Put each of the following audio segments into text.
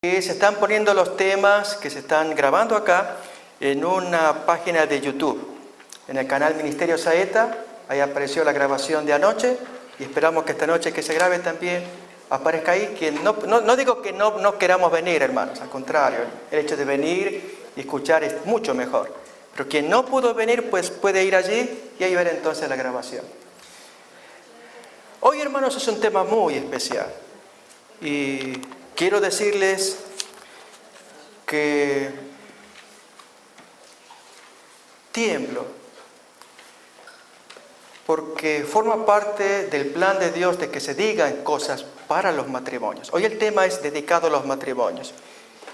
Se están poniendo los temas que se están grabando acá en una página de YouTube, en el canal Ministerio Saeta. Ahí apareció la grabación de anoche y esperamos que esta noche que se grabe también aparezca ahí. No digo que no queramos venir, hermanos, al contrario, el hecho de venir y escuchar es mucho mejor. Pero quien no pudo venir, pues puede ir allí y ahí ver entonces la grabación. Hoy, hermanos, es un tema muy especial y quiero decirles que tiemblo porque forma parte del plan de Dios de que se digan cosas para los matrimonios. Hoy el tema es dedicado a los matrimonios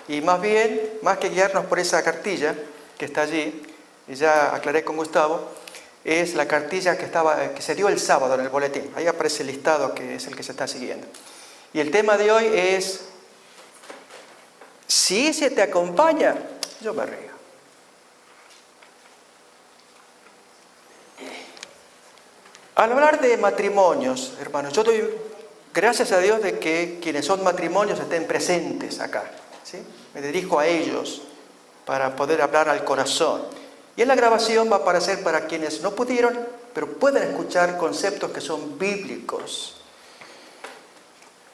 y más que guiarnos por esa cartilla que está allí, y ya aclaré con Gustavo, es la cartilla que se dio el sábado en el boletín. Ahí aparece el listado que es el que se está siguiendo. Y el tema de hoy es: si ese te acompaña, yo me río. Al hablar de matrimonios, hermanos, yo doy gracias a Dios de que quienes son matrimonios estén presentes acá, ¿sí? Me dirijo a ellos para poder hablar al corazón. Y en la grabación va a aparecer para quienes no pudieron, pero pueden escuchar conceptos que son bíblicos.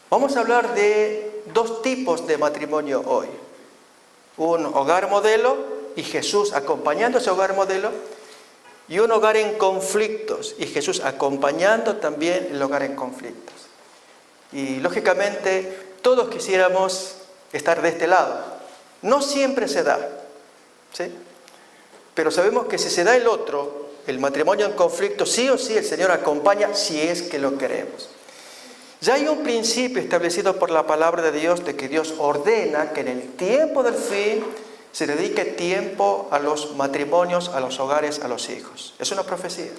Vamos a hablar de dos tipos de matrimonio hoy. Un hogar modelo y Jesús acompañando ese hogar modelo, y un hogar en conflictos y Jesús acompañando también el hogar en conflictos. Y lógicamente todos quisiéramos estar de este lado. No siempre se da, ¿sí? Pero sabemos que si se da el otro, el matrimonio en conflicto, sí o sí el Señor acompaña si es que lo queremos. Ya hay un principio establecido por la palabra de Dios de que Dios ordena que en el tiempo del fin se dedique tiempo a los matrimonios, a los hogares, a los hijos. Es una profecía.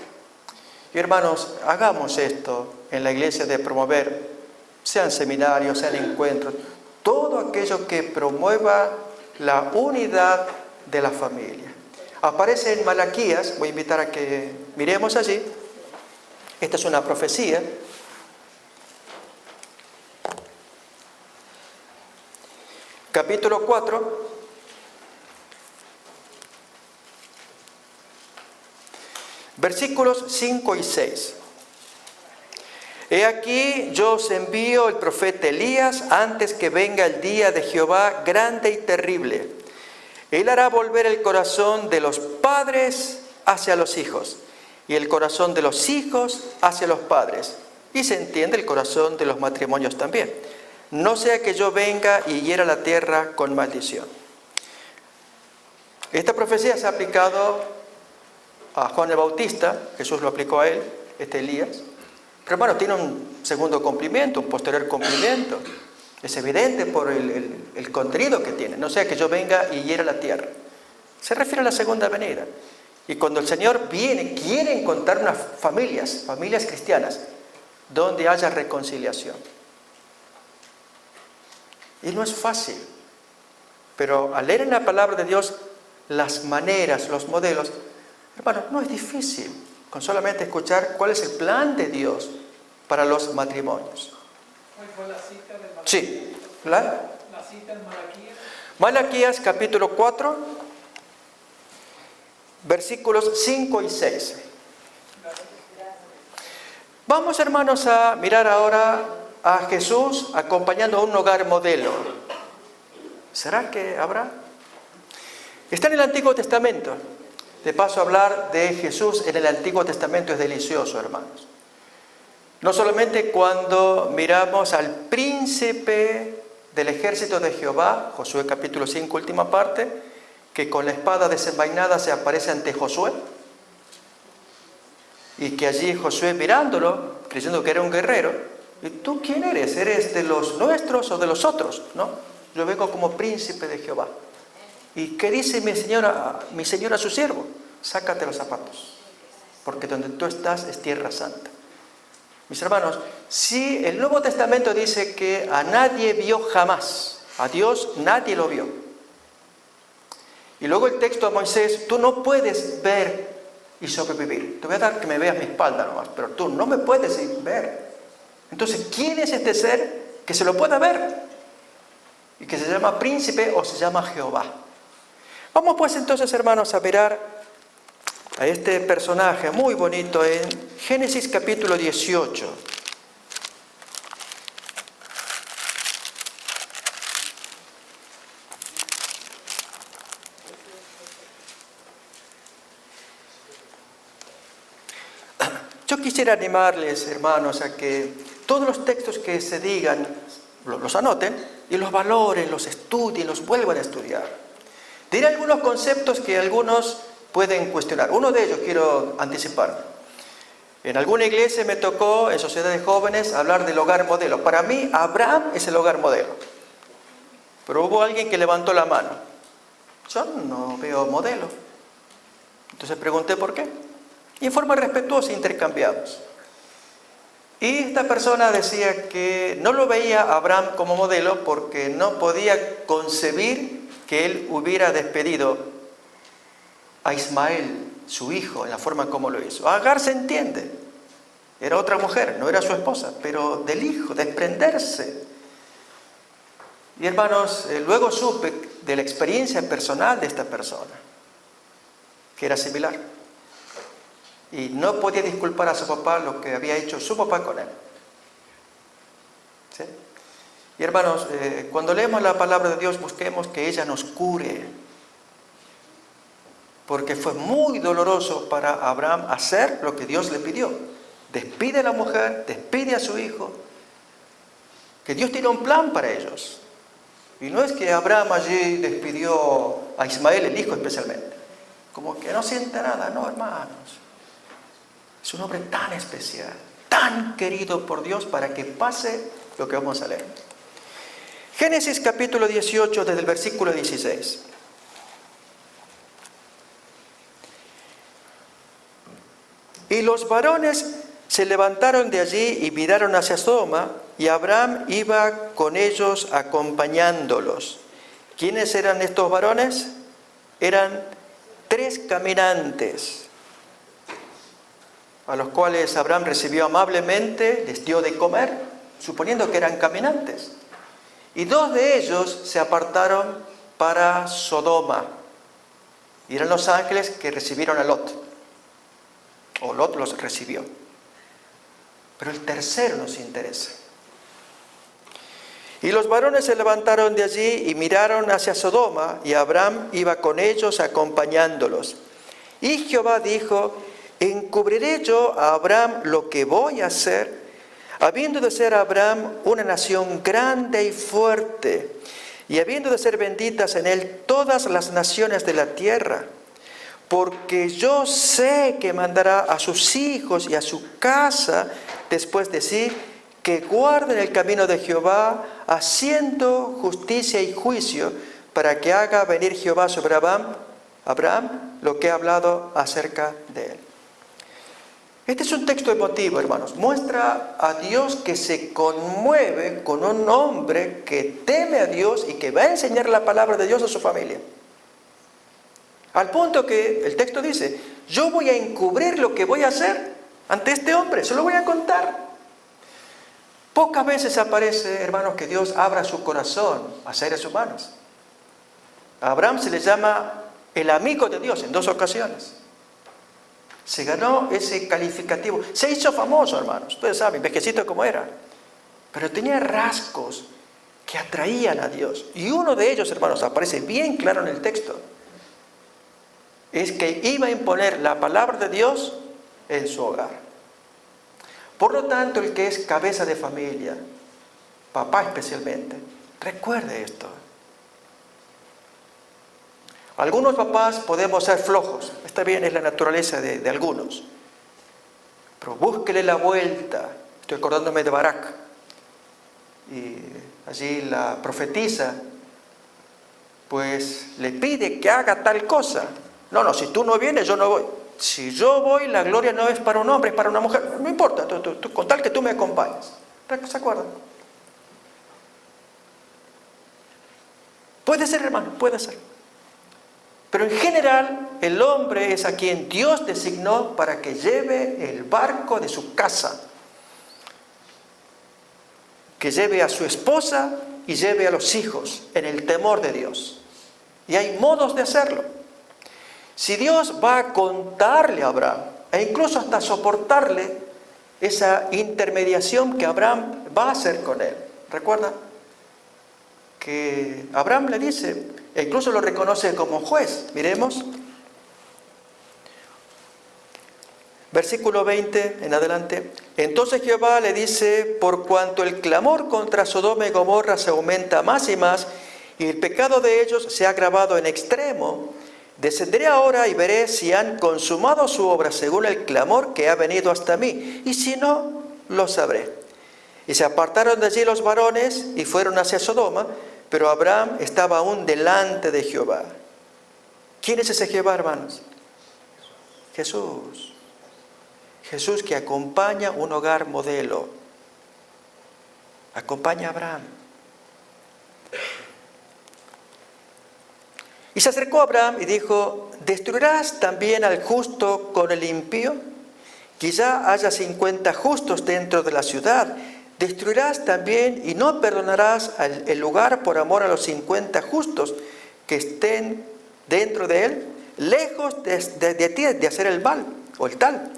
Y hermanos, hagamos esto en la iglesia de promover, sean seminarios, sean encuentros, todo aquello que promueva la unidad de la familia. Aparece en Malaquías, voy a invitar a que miremos allí. Esta es una profecía. Capítulo 4, versículos 5 y 6. He aquí, yo os envío el profeta Elías antes que venga el día de Jehová grande y terrible. Él hará volver el corazón de los padres hacia los hijos y el corazón de los hijos hacia los padres. Y se entiende el corazón de los matrimonios también. No sea que yo venga y hiera la tierra con maldición. Esta profecía se ha aplicado a Juan el Bautista, Jesús lo aplicó a él, Elías. Pero hermano, tiene un segundo cumplimiento, un posterior cumplimiento. Es evidente por el contenido que tiene. No sea que yo venga y hiera la tierra. Se refiere a la segunda venida. Y cuando el Señor viene, quiere encontrar unas familias cristianas, donde haya reconciliación. Y no es fácil, pero al leer en la palabra de Dios las maneras, los modelos, hermano, no es difícil con solamente escuchar cuál es el plan de Dios para los matrimonios. ¿Cuál fue la cita de Malaquías? Sí, la cita en Malaquías. Malaquías capítulo 4, versículos 5 y 6. Vamos, hermanos, a mirar ahora a Jesús acompañando a un hogar modelo. ¿Será que habrá? Está en el Antiguo Testamento. De paso, hablar de Jesús en el Antiguo Testamento es delicioso, hermanos. No solamente cuando miramos al príncipe del ejército de Jehová, Josué capítulo 5, última parte, que con la espada desenvainada se aparece ante Josué, y que allí Josué mirándolo, creyendo que era un guerrero, ¿y tú quién eres? ¿Eres de los nuestros o de los otros? No, yo vengo como príncipe de Jehová. ¿Y qué dice mi señora a su siervo? Sácate los zapatos, porque donde tú estás es tierra santa. Mis hermanos, si el Nuevo Testamento dice que a nadie vio jamás, a Dios nadie lo vio. Y luego el texto de Moisés, tú no puedes ver y sobrevivir. Te voy a dar que me veas mi espalda nomás, pero tú no me puedes ver. Entonces, ¿quién es este ser que se lo pueda ver? y que se llama príncipe o se llama Jehová. Vamos pues entonces, hermanos, a mirar a este personaje muy bonito en Génesis capítulo 18. Yo quisiera animarles, hermanos, a que todos los textos que se digan, los anoten y los valoren, los estudien, los vuelvan a estudiar. Diré algunos conceptos que algunos pueden cuestionar. Uno de ellos quiero anticipar. En alguna iglesia me tocó, en sociedad de jóvenes, hablar del hogar modelo. Para mí, Abraham es el hogar modelo. Pero hubo alguien que levantó la mano. Yo no veo modelo. Entonces pregunté por qué. Y en forma respetuosa intercambiamos. Y esta persona decía que no lo veía a Abraham como modelo porque no podía concebir que él hubiera despedido a Ismael, su hijo, en la forma como lo hizo. Agar se entiende. Era otra mujer, no era su esposa, pero del hijo, desprenderse. Y hermanos, luego supe de la experiencia personal de esta persona, que era similar. Y no podía disculpar a su papá lo que había hecho su papá con él. ¿Sí? Y hermanos, cuando leemos la palabra de Dios, busquemos que ella nos cure. Porque fue muy doloroso para Abraham hacer lo que Dios le pidió. Despide a la mujer, despide a su hijo. Que Dios tiene un plan para ellos. Y no es que Abraham allí despidió a Ismael, el hijo especialmente. Como que no siente nada, no, hermanos. Es un hombre tan especial, tan querido por Dios para que pase lo que vamos a leer. Génesis capítulo 18, desde el versículo 16. Y los varones se levantaron de allí y miraron hacia Sodoma, y Abraham iba con ellos acompañándolos. ¿Quiénes eran estos varones? Eran 3 caminantes, a los cuales Abraham recibió amablemente, les dio de comer, suponiendo que eran caminantes. Y 2 de ellos se apartaron para Sodoma. Y eran los ángeles que recibieron a Lot. O Lot los recibió. Pero el tercero nos interesa. Y los varones se levantaron de allí y miraron hacia Sodoma, y Abraham iba con ellos acompañándolos. Y Jehová dijo: ¿encubriré yo a Abraham lo que voy a hacer, habiendo de ser Abraham una nación grande y fuerte, y habiendo de ser benditas en él todas las naciones de la tierra? Porque yo sé que mandará a sus hijos y a su casa después de sí, que guarden el camino de Jehová, haciendo justicia y juicio, para que haga venir Jehová sobre Abraham lo que ha hablado acerca de él. Este es un texto emotivo, hermanos. Muestra a Dios que se conmueve con un hombre que teme a Dios y que va a enseñar la palabra de Dios a su familia. Al punto que el texto dice: yo voy a encubrir lo que voy a hacer ante este hombre, se lo voy a contar. Pocas veces aparece, hermanos, que Dios abra su corazón a seres humanos. A Abraham se le llama el amigo de Dios en 2 ocasiones. Se ganó ese calificativo. Se hizo famoso, hermanos. Ustedes saben, viejecito como era. Pero tenía rasgos que atraían a Dios. Y uno de ellos, hermanos, aparece bien claro en el texto. Es que iba a imponer la palabra de Dios en su hogar. Por lo tanto, el que es cabeza de familia, papá especialmente, recuerde esto. Algunos papás podemos ser flojos, está bien, es la naturaleza de algunos, pero búsquele la vuelta. Estoy acordándome de Barak, y allí la profetisa pues le pide que haga tal cosa. No, si tú no vienes, yo no voy. Si yo voy, la gloria no es para un hombre, es para una mujer. No importa, tú, con tal que tú me acompañes. ¿Se acuerdan? Puede ser, hermano, puede ser. Pero en general, el hombre es a quien Dios designó para que lleve el barco de su casa. que lleve a su esposa y lleve a los hijos en el temor de Dios. Y hay modos de hacerlo. Si Dios va a contarle a Abraham, e incluso hasta soportarle esa intermediación que Abraham va a hacer con él. ¿Recuerda? Que Abraham le dice, e incluso lo reconoce como juez. Miremos. Versículo 20 en adelante. Entonces Jehová le dice, por cuanto el clamor contra Sodoma y Gomorra se aumenta más y más, y el pecado de ellos se ha agravado en extremo, descenderé ahora y veré si han consumado su obra según el clamor que ha venido hasta mí, y si no, lo sabré. Y se apartaron de allí los varones y fueron hacia Sodoma, pero Abraham estaba aún delante de Jehová. ¿Quién es ese Jehová, hermanos? Jesús. Jesús que acompaña un hogar modelo. Acompaña a Abraham. Y se acercó a Abraham y dijo, ¿destruirás también al justo con el impío? Quizá haya 50 justos dentro de la ciudad. ¿Destruirás también y no perdonarás el lugar por amor a los 50 justos que estén dentro de él? Lejos de ti de hacer el mal o el tal.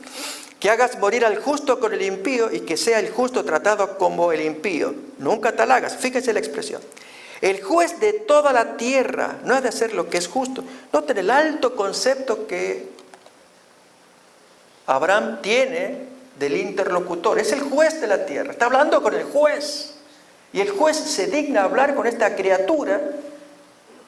Que hagas morir al justo con el impío y que sea el justo tratado como el impío. Nunca tal hagas. Fíjense la expresión. El juez de toda la tierra no ha de hacer lo que es justo. Noten el alto concepto que Abraham tiene del interlocutor. Es el juez de la tierra. Está hablando con el juez. Y el juez se digna a hablar con esta criatura.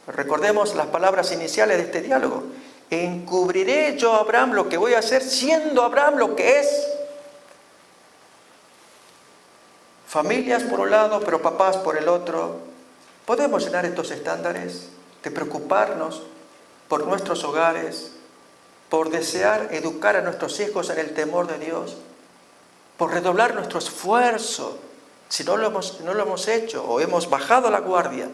Recordemos las palabras iniciales de este diálogo. Encubriré yo a Abraham lo que voy a hacer, siendo Abraham lo que es. Familias por un lado, pero papás por el otro. ¿Podemos llenar estos estándares de preocuparnos por nuestros hogares, por desear educar a nuestros hijos en el temor de Dios, por redoblar nuestro esfuerzo, si no lo hemos hecho o hemos bajado la guardia,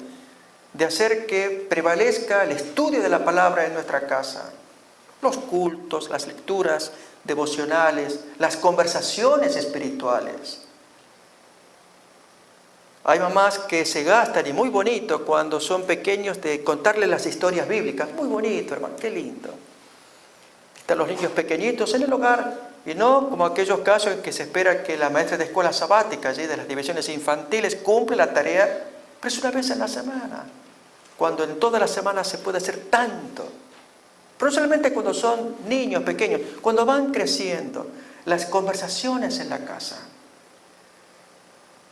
de hacer que prevalezca el estudio de la palabra en nuestra casa, los cultos, las lecturas devocionales, las conversaciones espirituales? Hay mamás que se gastan, y muy bonito, cuando son pequeños, de contarles las historias bíblicas. Muy bonito, hermano, qué lindo. Están los niños pequeñitos en el hogar, y no como aquellos casos en que se espera que la maestra de escuela sabática, allí de las divisiones infantiles, cumple la tarea, pero es una vez en la semana, cuando en toda la semana se puede hacer tanto. Pero no solamente cuando son niños pequeños, cuando van creciendo, las conversaciones en la casa.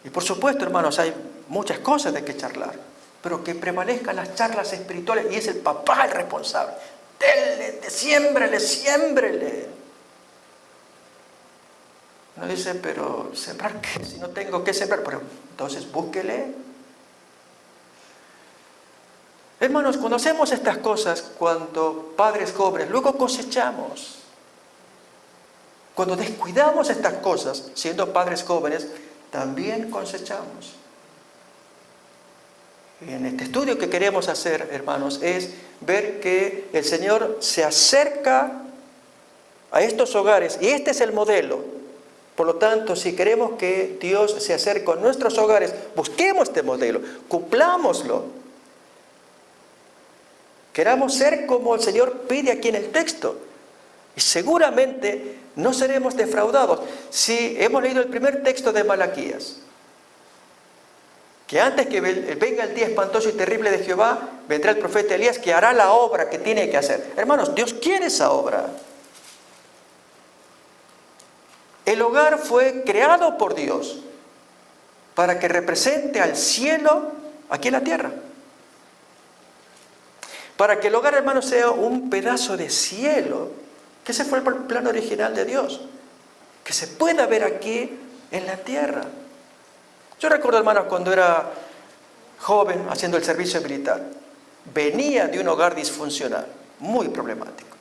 Y por supuesto, hermanos, hay muchas cosas de que charlar, pero que prevalezcan las charlas espirituales, y es el papá el responsable. Denle, siémbrele. Uno dice, pero ¿sembrar qué? Si no tengo que sembrar, pero entonces búsquele. Hermanos, cuando hacemos estas cosas, cuando padres jóvenes, luego cosechamos. Cuando descuidamos estas cosas, siendo padres jóvenes, también cosechamos. En este estudio que queremos hacer, hermanos, es ver que el Señor se acerca a estos hogares, y este es el modelo. Por lo tanto, si queremos que Dios se acerque a nuestros hogares, busquemos este modelo, cumplámoslo. Queramos ser como el Señor pide aquí en el texto. Y seguramente no seremos defraudados. Si hemos leído el primer texto de Malaquías, que antes que venga el día espantoso y terrible de Jehová, vendrá el profeta Elías que hará la obra que tiene que hacer. Hermanos, Dios quiere esa obra. El hogar fue creado por Dios para que represente al cielo aquí en la tierra. Para que el hogar, hermanos, sea un pedazo de cielo, que ese fue el plan original de Dios, que se pueda ver aquí en la tierra. Yo recuerdo, hermanos, cuando era joven haciendo el servicio militar, venía de un hogar disfuncional, muy problemático.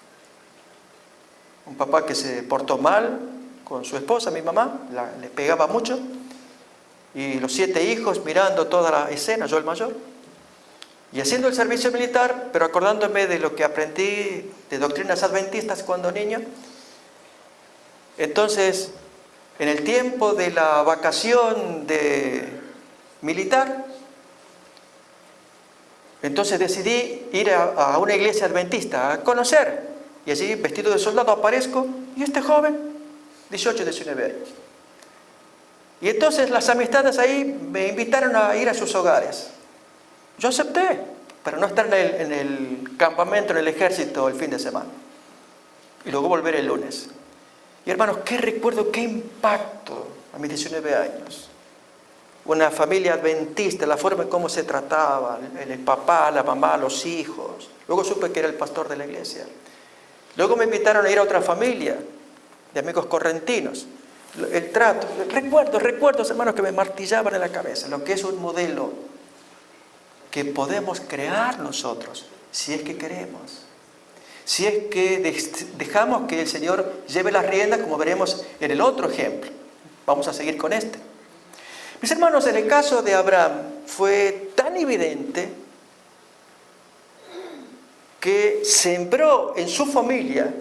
Un papá que se portó mal con su esposa, mi mamá, le pegaba mucho, y los 7 hijos mirando toda la escena, yo el mayor, y haciendo el servicio militar, pero acordándome de lo que aprendí de doctrinas adventistas cuando niño. Entonces, en el tiempo de la vacación de militar. Entonces decidí ir a una iglesia adventista a conocer. Y allí, vestido de soldado, aparezco. Y este joven, 18, 19 años. Y entonces las amistades ahí me invitaron a ir a sus hogares. Yo acepté, para no estar en el campamento, en el ejército, el fin de semana. Y luego volver el lunes. Y hermanos, qué recuerdo, qué impacto a mis 19 años. Una familia adventista, la forma en cómo se trataba, el papá, la mamá, los hijos. Luego supe que era el pastor de la iglesia. Luego me invitaron a ir a otra familia de amigos correntinos. El trato, recuerdos, hermanos, que me martillaban en la cabeza. Lo que es un modelo que podemos crear nosotros, si es que queremos. Si es que dejamos que el Señor lleve las riendas, como veremos en el otro ejemplo. Vamos a seguir con este. Mis hermanos, en el caso de Abraham fue tan evidente que sembró en su familia,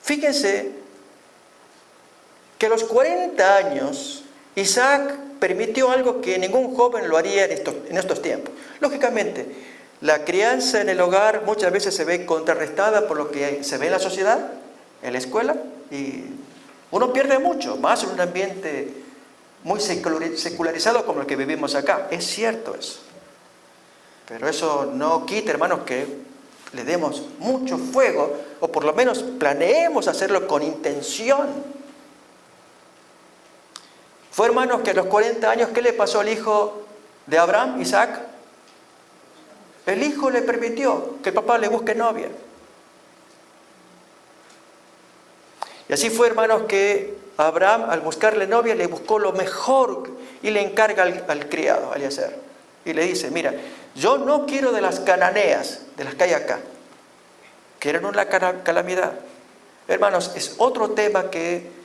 fíjense, que a los 40 años Isaac permitió algo que ningún joven lo haría en estos tiempos. Lógicamente, la crianza en el hogar muchas veces se ve contrarrestada por lo que se ve en la sociedad, en la escuela, y uno pierde mucho, más en un ambiente muy secularizado como el que vivimos acá. Es cierto eso. Pero eso no quita, hermanos, que le demos mucho fuego, o por lo menos planeemos hacerlo con intención. Fue, hermanos, que a los 40 años, ¿qué le pasó al hijo de Abraham, Isaac? El hijo le permitió que el papá le busque novia. Y así fue, hermanos, que Abraham, al buscarle novia, le buscó lo mejor y le encarga al criado, a Eliezer. Y le dice, mira, yo no quiero de las cananeas, de las que hay acá, que eran una calamidad. Hermanos, es otro tema que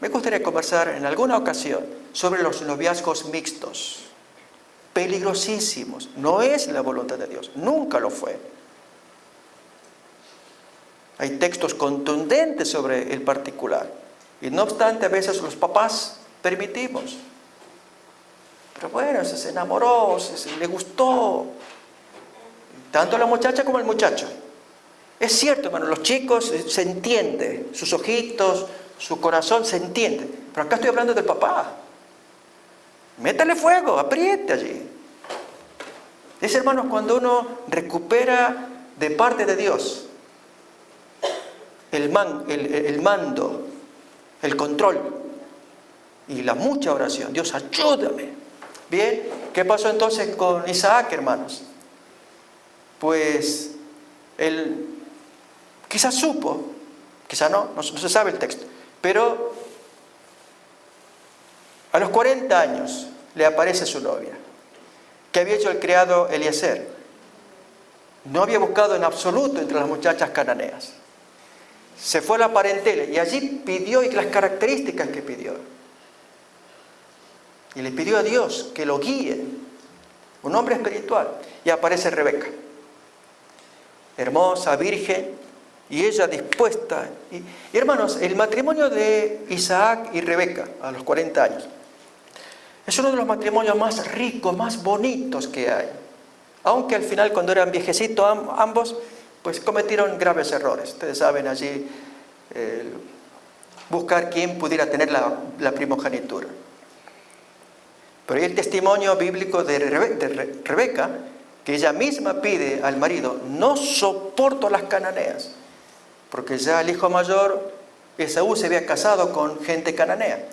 me gustaría conversar en alguna ocasión sobre los noviazgos mixtos. Peligrosísimos. No es la voluntad de Dios. Nunca lo fue. Hay textos contundentes sobre el particular. Y no obstante, a veces los papás permitimos. Pero bueno, se enamoró, le gustó. Tanto la muchacha como el muchacho. Es cierto, hermano, los chicos se entiende. Sus ojitos, su corazón se entiende. Pero acá estoy hablando del papá. Métale fuego, apriete allí. Es, hermanos, cuando uno recupera de parte de Dios el mando, el control y la mucha oración. Dios, ayúdame. Bien, ¿qué pasó entonces con Isaac, hermanos? Pues él quizás supo, quizás no se sabe el texto, pero a los 40 años le aparece su novia, que había hecho el criado Eliezer. No había buscado en absoluto entre las muchachas cananeas. Se fue a la parentela y allí pidió y las características que pidió. Y le pidió a Dios que lo guíe, un hombre espiritual. Y aparece Rebeca, hermosa, virgen, y ella dispuesta. Y hermanos, el matrimonio de Isaac y Rebeca a los 40 años es uno de los matrimonios más ricos, más bonitos que hay. Aunque al final, cuando eran viejecitos ambos, pues cometieron graves errores. Ustedes saben allí buscar quién pudiera tener la primogenitura. Pero hay el testimonio bíblico de Rebeca, que ella misma pide al marido, no soporto a las cananeas, porque ya el hijo mayor, Esaú, se había casado con gente cananea.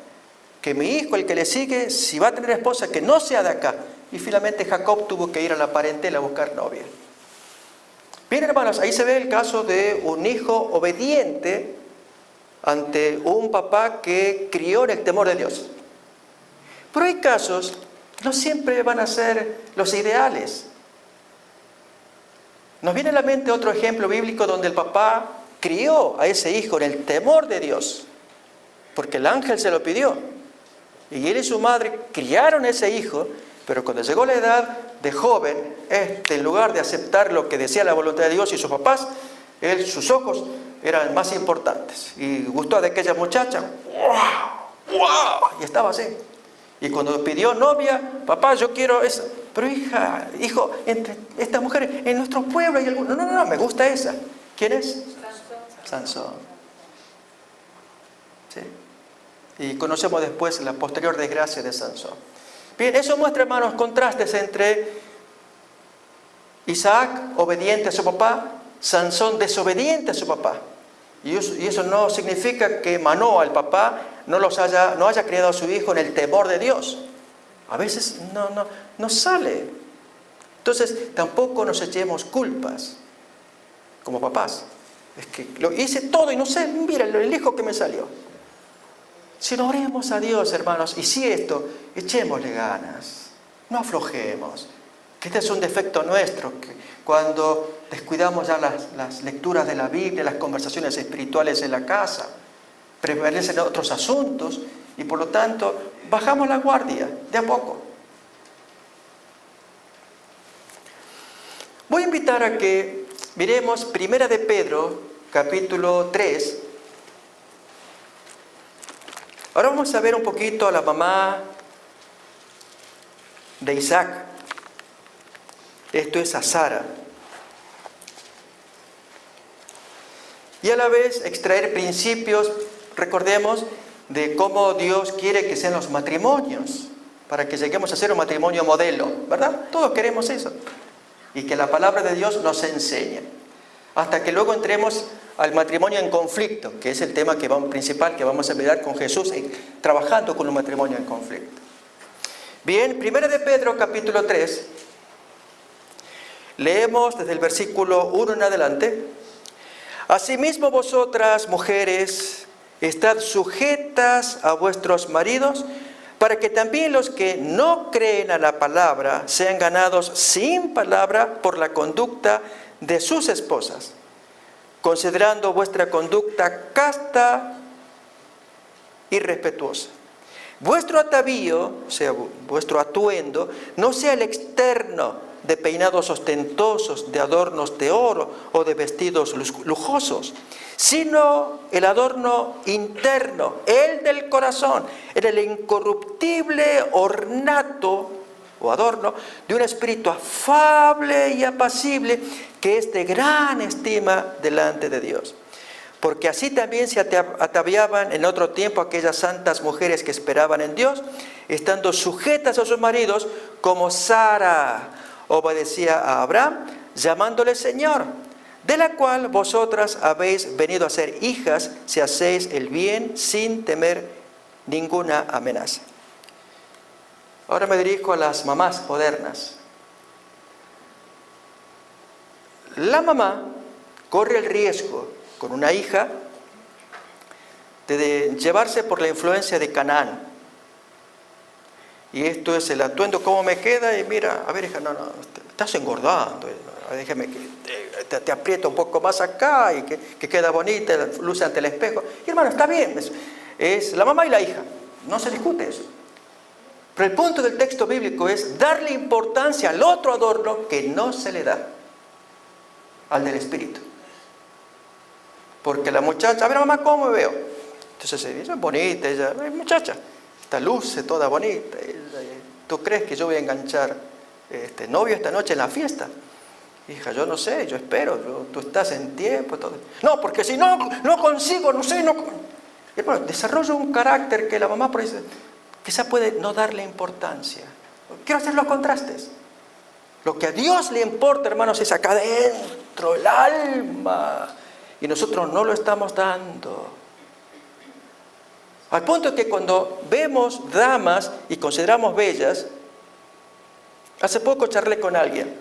Que mi hijo, el que le sigue, si va a tener esposa, que no sea de acá. Y finalmente Jacob tuvo que ir a la parentela a buscar novia. Bien, hermanos, ahí se ve el caso de un hijo obediente ante un papá que crió en el temor de Dios. Pero hay casos que no siempre van a ser los ideales. Nos viene a la mente otro ejemplo bíblico donde el papá crió a ese hijo en el temor de Dios, porque el ángel se lo pidió. Y él y su madre criaron a ese hijo, pero cuando llegó la edad de joven, en lugar de aceptar lo que decía la voluntad de Dios y sus papás, sus ojos eran más importantes. Y gustó de aquella muchacha, ¡wow! ¡Wow! Y estaba así. Y cuando pidió novia, papá, yo quiero esa. Pero hija, hijo, entre estas mujeres, en nuestro pueblo hay alguna. No, me gusta esa. ¿Quién es? Sansón. ¿Sí? Y conocemos después la posterior desgracia de Sansón. Bien, eso muestra, hermanos, contrastes entre Isaac, obediente a su papá, Sansón, desobediente a su papá. Y eso no significa que Manoa, el papá, no haya criado a su hijo en el temor de Dios. A veces no sale. Entonces, tampoco nos echemos culpas como papás. Es que lo hice todo y no sé, mira el hijo que me salió. Si no oremos a Dios, hermanos, y si esto, echémosle ganas, no aflojemos. Que este es un defecto nuestro, que cuando descuidamos ya las lecturas de la Biblia, las conversaciones espirituales en la casa, prevalecen otros asuntos y por lo tanto bajamos la guardia de a poco. Voy a invitar a que miremos 1 de Pedro, capítulo 3. Ahora vamos a ver un poquito a la mamá de Isaac. Esto es a Sara. Y a la vez extraer principios, recordemos, de cómo Dios quiere que sean los matrimonios, para que lleguemos a ser un matrimonio modelo, ¿verdad? Todos queremos eso. Y que la palabra de Dios nos enseñe. Hasta que luego entremos al matrimonio en conflicto, que es el tema principal que vamos a mirar con Jesús, trabajando con un matrimonio en conflicto. Bien, 1 de Pedro, capítulo 3. Leemos desde el versículo 1 en adelante. Asimismo vosotras, mujeres, estad sujetas a vuestros maridos, para que también los que no creen a la palabra sean ganados sin palabra por la conducta de sus esposas, considerando vuestra conducta casta y respetuosa. Vuestro atavío, o sea, vuestro atuendo, no sea el externo, de peinados ostentosos, de adornos de oro o de vestidos lujosos, sino el adorno interno, el del corazón, en el incorruptible ornato o adorno de un espíritu afable y apacible, que es de gran estima delante de Dios. Porque así también se ataviaban en otro tiempo aquellas santas mujeres que esperaban en Dios, estando sujetas a sus maridos, como Sara obedecía a Abraham, llamándole Señor, de la cual vosotras habéis venido a ser hijas, si hacéis el bien sin temer ninguna amenaza. Ahora me dirijo a las mamás modernas. La mamá corre el riesgo con una hija de llevarse por la influencia de Canaán. Y esto es el atuendo, cómo me queda, y mira, a ver hija, no, estás engordando, déjame que te aprieta un poco más acá y que queda bonita, luce ante el espejo. Y hermano, está bien, es la mamá y la hija, no se discute eso. Pero el punto del texto bíblico es darle importancia al otro adorno que no se le da, al del espíritu. Porque la muchacha, a ver mamá, ¿cómo me veo? Entonces ella es bonita, ella es muchacha, esta luce toda bonita. ¿Tú crees que yo voy a enganchar novio esta noche en la fiesta? Hija, yo no sé, yo espero, tú estás en tiempo. Todo. No, porque si no consigo, no sé, no. Hermano, desarrolla un carácter que la mamá por ahí quizá puede no darle importancia. Quiero hacer los contrastes. Lo que a Dios le importa, hermanos, es acá adentro, el alma. Y nosotros no lo estamos dando. Al punto que cuando vemos damas y consideramos bellas, hace poco charlé con alguien,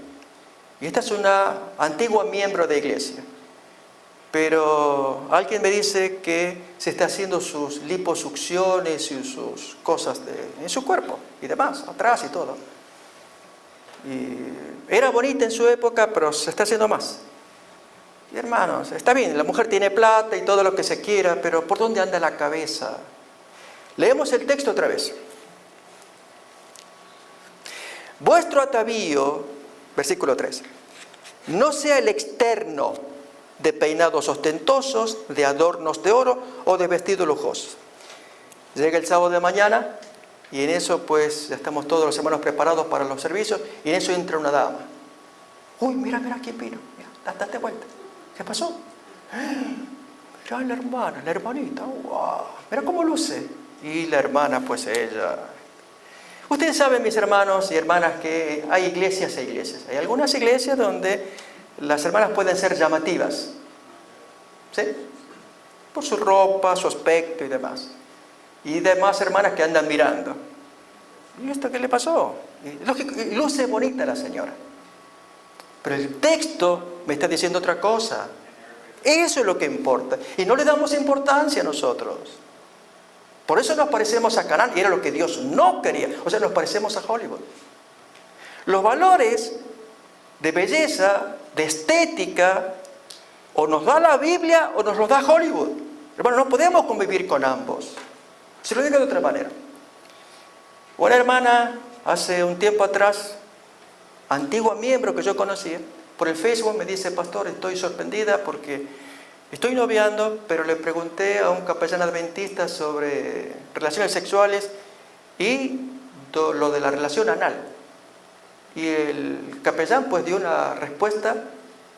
y esta es una antigua miembro de iglesia, pero alguien me dice que se está haciendo sus liposucciones y sus cosas en su cuerpo y demás, atrás y todo. Y era bonita en su época, pero se está haciendo más. Y hermanos, está bien, la mujer tiene plata y todo lo que se quiera, pero ¿por dónde anda la cabeza? Leemos el texto otra vez. Vuestro atavío, versículo 3, no sea el externo de peinados ostentosos, de adornos de oro o de vestidos lujosos. Llega el sábado de mañana y en eso pues ya estamos todos los hermanos preparados para los servicios, y en eso entra una dama. Uy, mira quién vino, mira, date vuelta. ¿Qué pasó? Mira la hermana, la hermanita, wow, mira cómo luce. Y la hermana, pues ella... Ustedes saben, mis hermanos y hermanas, que hay iglesias e iglesias. Hay algunas iglesias donde las hermanas pueden ser llamativas, ¿sí? Por su ropa, su aspecto y demás. Y demás hermanas que andan mirando. ¿Y esto qué le pasó? Y luce bonita la señora. Pero el texto me está diciendo otra cosa. Eso es lo que importa. Y no le damos importancia a nosotros. Por eso nos parecemos a Canaán, y era lo que Dios no quería. O sea, nos parecemos a Hollywood. Los valores de belleza, de estética, o nos da la Biblia o nos los da Hollywood. Hermano, no podemos convivir con ambos. Se lo digo de otra manera. Una hermana, hace un tiempo atrás, antigua miembro que yo conocía, por el Facebook me dice: pastor, estoy sorprendida porque estoy noviando, pero le pregunté a un capellán adventista sobre relaciones sexuales y lo de la relación anal. Y el capellán pues dio una respuesta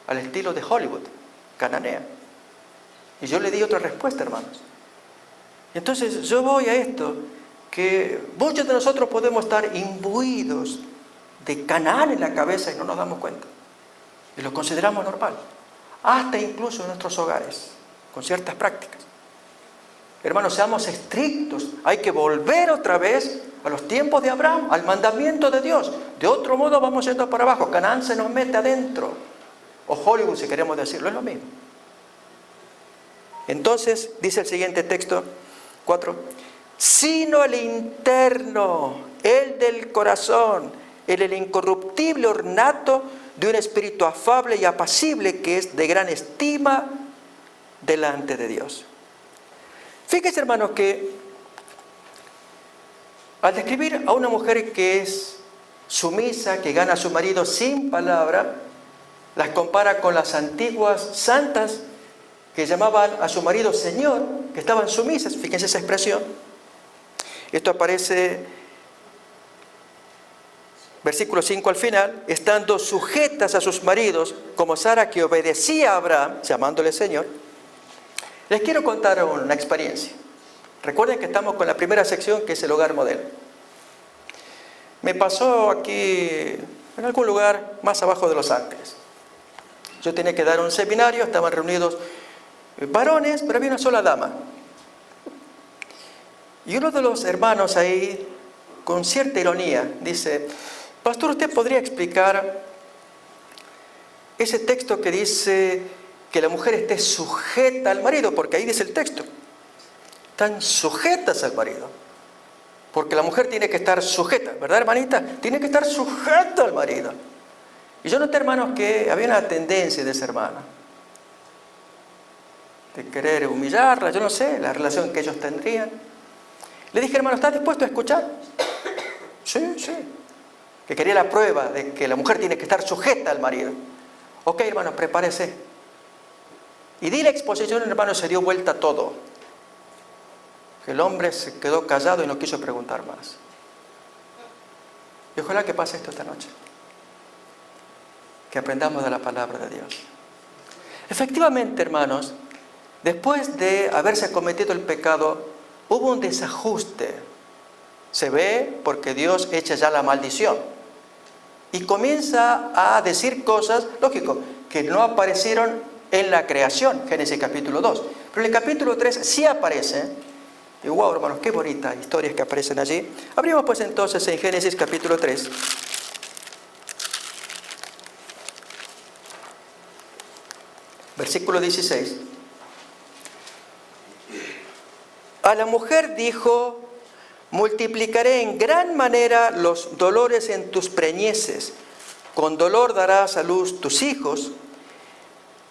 al estilo de Hollywood, cananea. Y yo le di otra respuesta, hermanos. Entonces yo voy a esto, que muchos de nosotros podemos estar imbuidos de Canaán en la cabeza y no nos damos cuenta. Y lo consideramos normal. Hasta incluso en nuestros hogares, con ciertas prácticas. Hermanos, seamos estrictos. Hay que volver otra vez a los tiempos de Abraham, al mandamiento de Dios. De otro modo vamos yendo para abajo. Canaán se nos mete adentro. O Hollywood, si queremos decirlo, es lo mismo. Entonces, dice el siguiente texto, 4. Sino el interno, el del corazón, el incorruptible ornato de un espíritu afable y apacible, que es de gran estima delante de Dios. Fíjense, hermanos, que al describir a una mujer que es sumisa, que gana a su marido sin palabra, las compara con las antiguas santas que llamaban a su marido Señor, que estaban sumisas. Fíjense esa expresión. Esto aparece, versículo 5 al final, estando sujetas a sus maridos, como Sara, que obedecía a Abraham, llamándole Señor. Les quiero contar una experiencia. Recuerden que estamos con la primera sección, que es el hogar modelo. Me pasó aquí, en algún lugar más abajo de Los Ángeles. Yo tenía que dar un seminario, estaban reunidos varones, pero había una sola dama. Y uno de los hermanos ahí, con cierta ironía, dice: pastor, ¿usted podría explicar ese texto que dice que la mujer esté sujeta al marido? Porque ahí dice el texto, están sujetas al marido. Porque la mujer tiene que estar sujeta, ¿verdad, hermanita? Tiene que estar sujeta al marido. Y yo noté, hermanos, que había una tendencia de esa hermana, de querer humillarla, yo no sé, la relación que ellos tendrían. Le dije: hermano, ¿estás dispuesto a escuchar? Sí. Que quería la prueba de que la mujer tiene que estar sujeta al marido. Ok, hermano, prepárese. Y di la exposición, hermano, se dio vuelta todo. Que el hombre se quedó callado y no quiso preguntar más. Y ojalá que pase esto esta noche. Que aprendamos de la palabra de Dios. Efectivamente, hermanos, después de haberse cometido el pecado, hubo un desajuste. Se ve porque Dios echa ya la maldición. Y comienza a decir cosas, lógico, que no aparecieron en la creación, Génesis capítulo 2. Pero en el capítulo 3 sí aparece. Y wow, hermanos, qué bonitas historias que aparecen allí. Abrimos pues entonces en Génesis capítulo 3. Versículo 16. A la mujer dijo: multiplicaré en gran manera los dolores en tus preñeces, con dolor darás a luz tus hijos,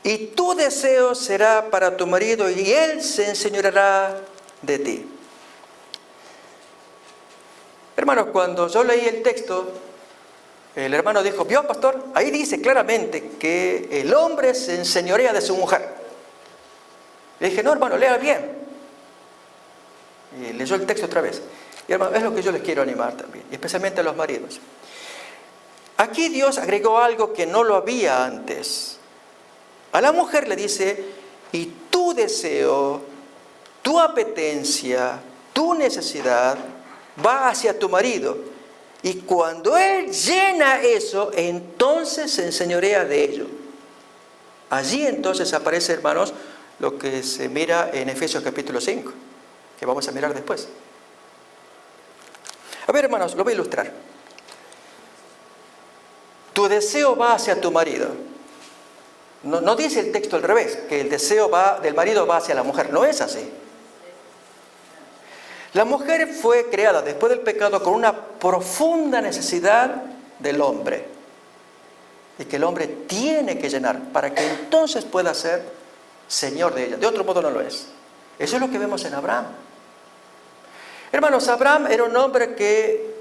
y tu deseo será para tu marido, y él se enseñoreará de ti. Hermanos, cuando yo leí el texto, el hermano dijo: ¿vio, pastor? Ahí dice claramente que el hombre se enseñorea de su mujer. Le dije: no, hermano, lea bien. Y leyó el texto otra vez. Y hermano, es lo que yo les quiero animar también, y especialmente a los maridos. Aquí Dios agregó algo que no lo había antes. A la mujer le dice, y tu deseo, tu apetencia, tu necesidad va hacia tu marido. Y cuando él llena eso, entonces se enseñorea de ello. Allí entonces aparece, hermanos, lo que se mira en Efesios capítulo 5, que vamos a mirar después. A ver, hermanos, lo voy a ilustrar. Tu deseo va hacia tu marido. No dice el texto al revés, que el deseo del marido va hacia la mujer. No es así. La mujer fue creada después del pecado con una profunda necesidad del hombre. Y que el hombre tiene que llenar para que entonces pueda ser señor de ella. De otro modo no lo es. Eso es lo que vemos en Abraham. Hermanos, Abraham era un hombre que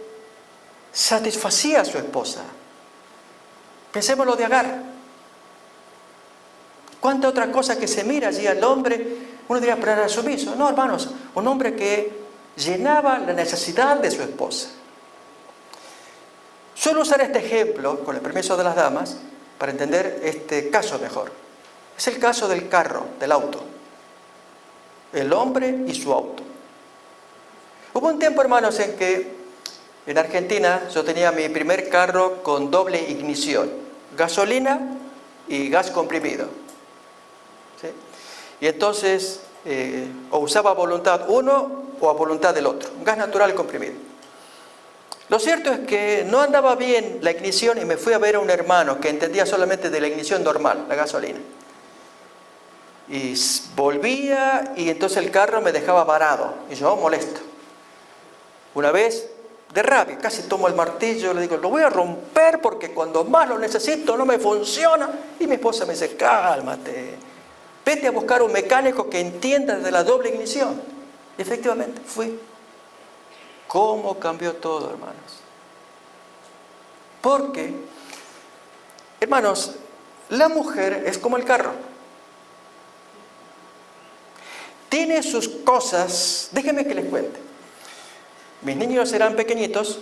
satisfacía a su esposa. Pensemos lo de Agar. ¿Cuánta otra cosa que se mira allí al hombre? Uno diría, pero era sumiso. No, hermanos, un hombre que llenaba la necesidad de su esposa. Suelo usar este ejemplo, con el permiso de las damas, para entender este caso mejor. Es el caso del carro, del auto. El hombre y su auto. Hubo un tiempo, hermanos, en que en Argentina yo tenía mi primer carro con doble ignición. Gasolina y gas comprimido. ¿Sí? Y entonces, o usaba a voluntad uno o a voluntad del otro. Gas natural comprimido. Lo cierto es que no andaba bien la ignición y me fui a ver a un hermano que entendía solamente de la ignición normal, la gasolina. Y volvía y entonces el carro me dejaba varado. Y yo, molesto. Una vez, de rabia, casi tomo el martillo, le digo, lo voy a romper porque cuando más lo necesito no me funciona. Y mi esposa me dice, cálmate, vete a buscar un mecánico que entienda de la doble ignición. Y efectivamente, fui. ¿Cómo cambió todo, hermanos? Porque, hermanos, la mujer es como el carro. Tiene sus cosas, déjenme que les cuente. Mis niños eran pequeñitos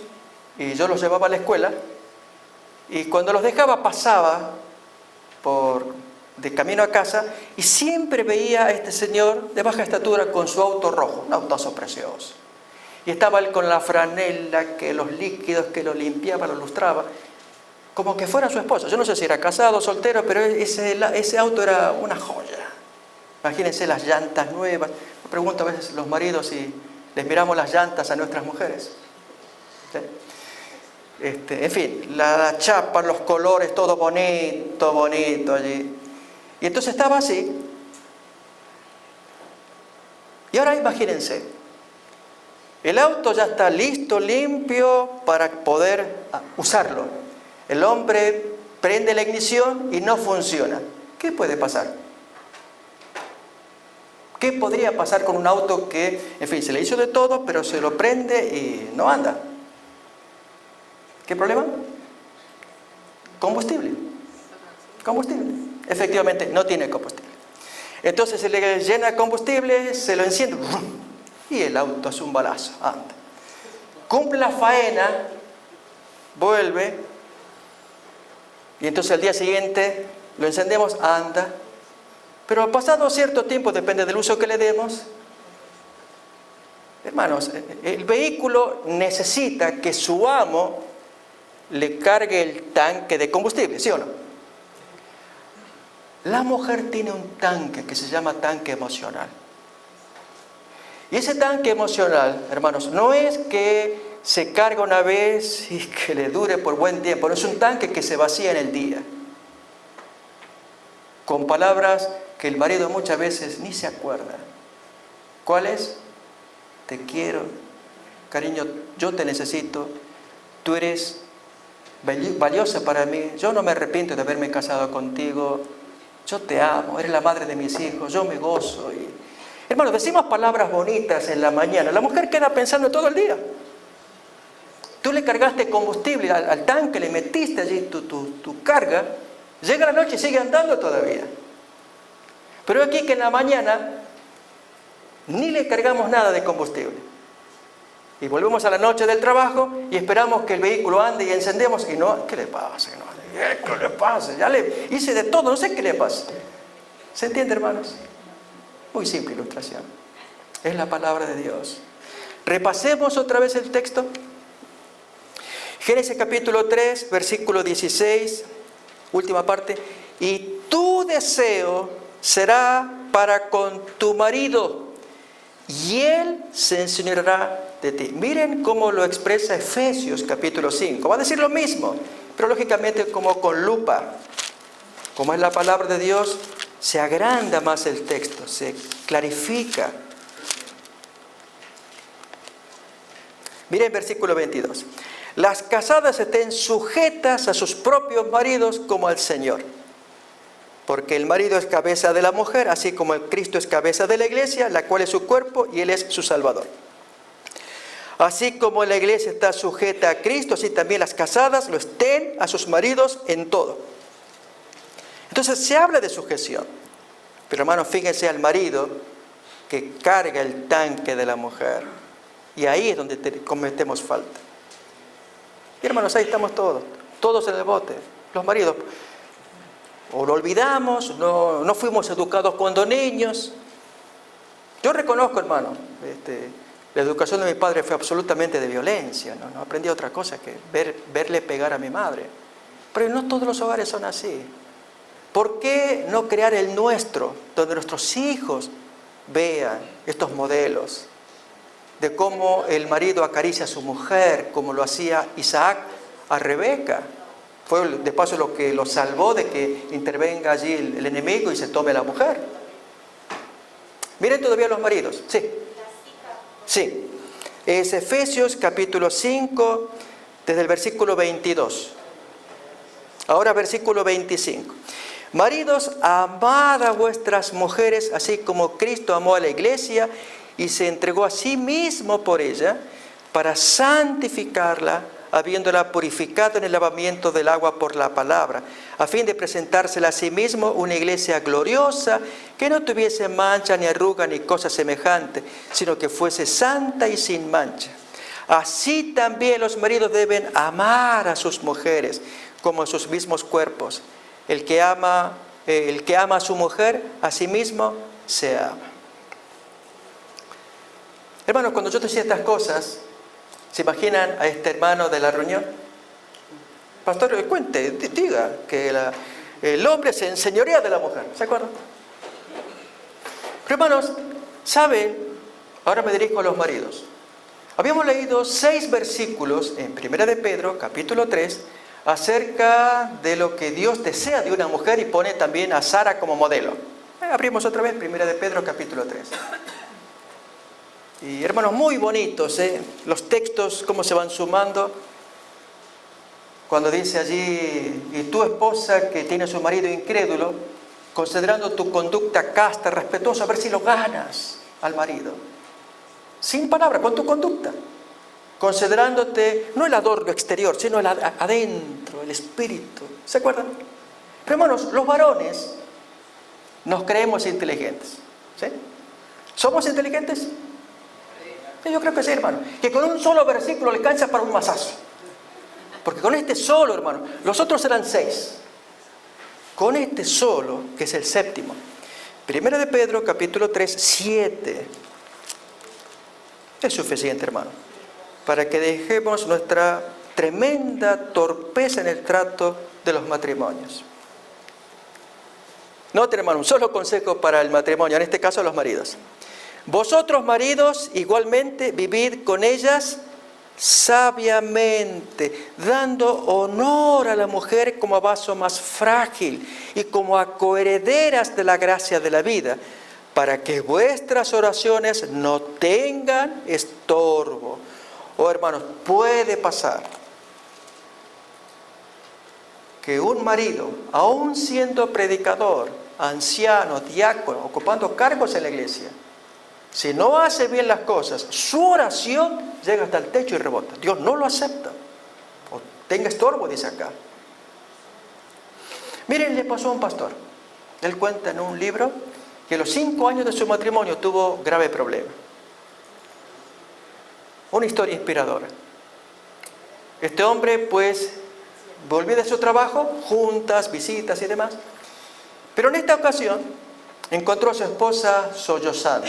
y yo los llevaba a la escuela y cuando los dejaba pasaba de camino a casa y siempre veía a este señor de baja estatura con su auto rojo, un autazo precioso. Y estaba él con la franela, que los líquidos, que lo limpiaba, lo lustraba, como que fuera su esposo. Yo no sé si era casado o soltero, pero ese auto era una joya. Imagínense las llantas nuevas. Me pregunto a veces los maridos si les miramos las llantas a nuestras mujeres. ¿Sí? En fin, la chapa, los colores, todo bonito, bonito allí. Y entonces estaba así. Y ahora imagínense, el auto ya está listo, limpio para poder usarlo. El hombre prende la ignición y no funciona. ¿Qué puede pasar? ¿Qué podría pasar con un auto que, en fin, se le hizo de todo, pero se lo prende y no anda? ¿Qué problema? Combustible. Combustible. Efectivamente, no tiene combustible. Entonces se le llena combustible, se lo enciende y el auto hace un balazo, anda. Cumple la faena, vuelve y entonces al día siguiente lo encendemos, anda. Pero pasado cierto tiempo, depende del uso que le demos, hermanos, el vehículo necesita que su amo le cargue el tanque de combustible, ¿sí o no? La mujer tiene un tanque que se llama tanque emocional. Y ese tanque emocional, hermanos, no es que se carga una vez y que le dure por buen tiempo, no es un tanque que se vacía en el día. Con palabras que el marido muchas veces ni se acuerda. ¿Cuál es? Te quiero, cariño, yo te necesito, tú eres valiosa para mí, yo no me arrepiento de haberme casado contigo, yo te amo, eres la madre de mis hijos, yo me gozo. Hermanos, decimos palabras bonitas en la mañana, la mujer queda pensando todo el día. Tú le cargaste combustible al tanque, le metiste allí tu carga, llega la noche y sigue andando todavía. Pero aquí que en la mañana ni le cargamos nada de combustible. Y volvemos a la noche del trabajo y esperamos que el vehículo ande y encendemos y no, ¿qué le pasa? ¿Qué le pasa? Ya le hice de todo, no sé qué le pasa. ¿Se entiende, hermanos? Muy simple ilustración. Es la palabra de Dios. Repasemos otra vez el texto. Génesis capítulo 3, versículo 16, última parte. Y tu deseo será para con tu marido, y él se enseñoreará de ti. Miren cómo lo expresa Efesios capítulo 5. Va a decir lo mismo, pero lógicamente como con lupa. Como es la palabra de Dios, se agranda más el texto, se clarifica. Miren versículo 22. Las casadas estén sujetas a sus propios maridos como al Señor. Porque el marido es cabeza de la mujer, así como el Cristo es cabeza de la iglesia, la cual es su cuerpo y Él es su Salvador. Así como la iglesia está sujeta a Cristo, así también las casadas lo estén a sus maridos en todo. Entonces se habla de sujeción. Pero hermanos, fíjense al marido que carga el tanque de la mujer. Y ahí es donde cometemos falta. Y hermanos, ahí estamos todos en el bote. Los maridos, o lo olvidamos, no fuimos educados cuando niños. Yo reconozco, hermano, la educación de mi padre fue absolutamente de violencia. No aprendí otra cosa que verle pegar a mi madre. Pero no todos los hogares son así. ¿Por qué no crear el nuestro, donde nuestros hijos vean estos modelos de cómo el marido acaricia a su mujer, como lo hacía Isaac a Rebeca? Fue de paso lo que lo salvó de que intervenga allí el enemigo y se tome a la mujer. Miren todavía los maridos. Sí. Sí. Es Efesios capítulo 5, desde el versículo 22. Ahora versículo 25. Maridos, amad a vuestras mujeres, así como Cristo amó a la iglesia y se entregó a sí mismo por ella, para santificarla, habiéndola purificado en el lavamiento del agua por la palabra, a fin de presentársela a sí mismo una iglesia gloriosa, que no tuviese mancha, ni arruga, ni cosa semejante, sino que fuese santa y sin mancha. Así también los maridos deben amar a sus mujeres, como a sus mismos cuerpos. El que ama a su mujer, a sí mismo se ama. Hermanos, cuando yo decía estas cosas, ¿se imaginan a este hermano de la reunión? Pastor, cuente, diga que el hombre se enseñorea de la mujer. ¿Se acuerdan? Pero hermanos, ¿saben? Ahora me dirijo a los maridos. Habíamos leído 6 versículos en 1 de Pedro, capítulo 3, acerca de lo que Dios desea de una mujer y pone también a Sara como modelo. Abrimos otra vez 1 de Pedro, capítulo 3. Y hermanos, muy bonitos, los textos, cómo se van sumando. Cuando dice allí, y tu esposa que tiene a su marido incrédulo, considerando tu conducta casta, respetuosa, a ver si lo ganas al marido. Sin palabra, con tu conducta. Considerándote, no el adorno exterior, sino el adentro, el espíritu. ¿Se acuerdan? Pero hermanos, los varones nos creemos inteligentes. ¿Sí? ¿Somos inteligentes? Yo creo que sí, hermano. Que con un solo versículo le alcanza para un masazo. Porque con este solo, hermano, los otros eran 6. Con este solo, que es el séptimo. 1 de Pedro, capítulo 3, 7. Es suficiente, hermano, para que dejemos nuestra tremenda torpeza en el trato de los matrimonios. Noten, hermano, un solo consejo para el matrimonio, en este caso los maridos. Vosotros, maridos, igualmente vivid con ellas sabiamente, dando honor a la mujer como a vaso más frágil y como a coherederas de la gracia de la vida, para que vuestras oraciones no tengan estorbo. Oh, hermanos, puede pasar que un marido, aun siendo predicador, anciano, diácono, ocupando cargos en la iglesia, si no hace bien las cosas, su oración llega hasta el techo y rebota. Dios no lo acepta. O tenga estorbo, dice acá. Miren, le pasó a un pastor. Él cuenta en un libro que a los 5 años de su matrimonio tuvo grave problema. Una historia inspiradora. Este hombre pues volvió de su trabajo, juntas, visitas y demás. Pero en esta ocasión encontró a su esposa sollozando.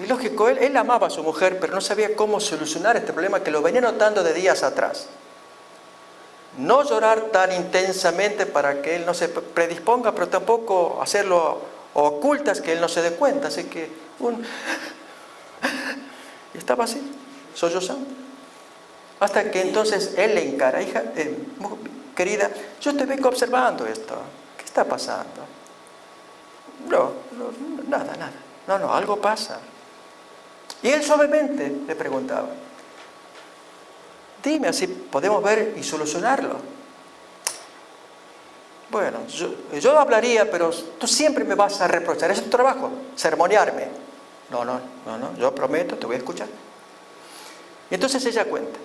Y lógico, él amaba a su mujer, pero no sabía cómo solucionar este problema que lo venía notando de días atrás. No llorar tan intensamente para que él no se predisponga, pero tampoco hacerlo ocultas que él no se dé cuenta. Así que y estaba así, sollozando. Hasta que entonces él le encara: hija, querida, yo te vengo observando esto. ¿Qué está pasando? Nada. No, algo pasa. Y él suavemente le preguntaba: dime, así podemos ver y solucionarlo. Bueno, yo hablaría, pero tú siempre me vas a reprochar. Es tu trabajo, sermonearme. No, yo prometo, te voy a escuchar. Y entonces ella cuenta: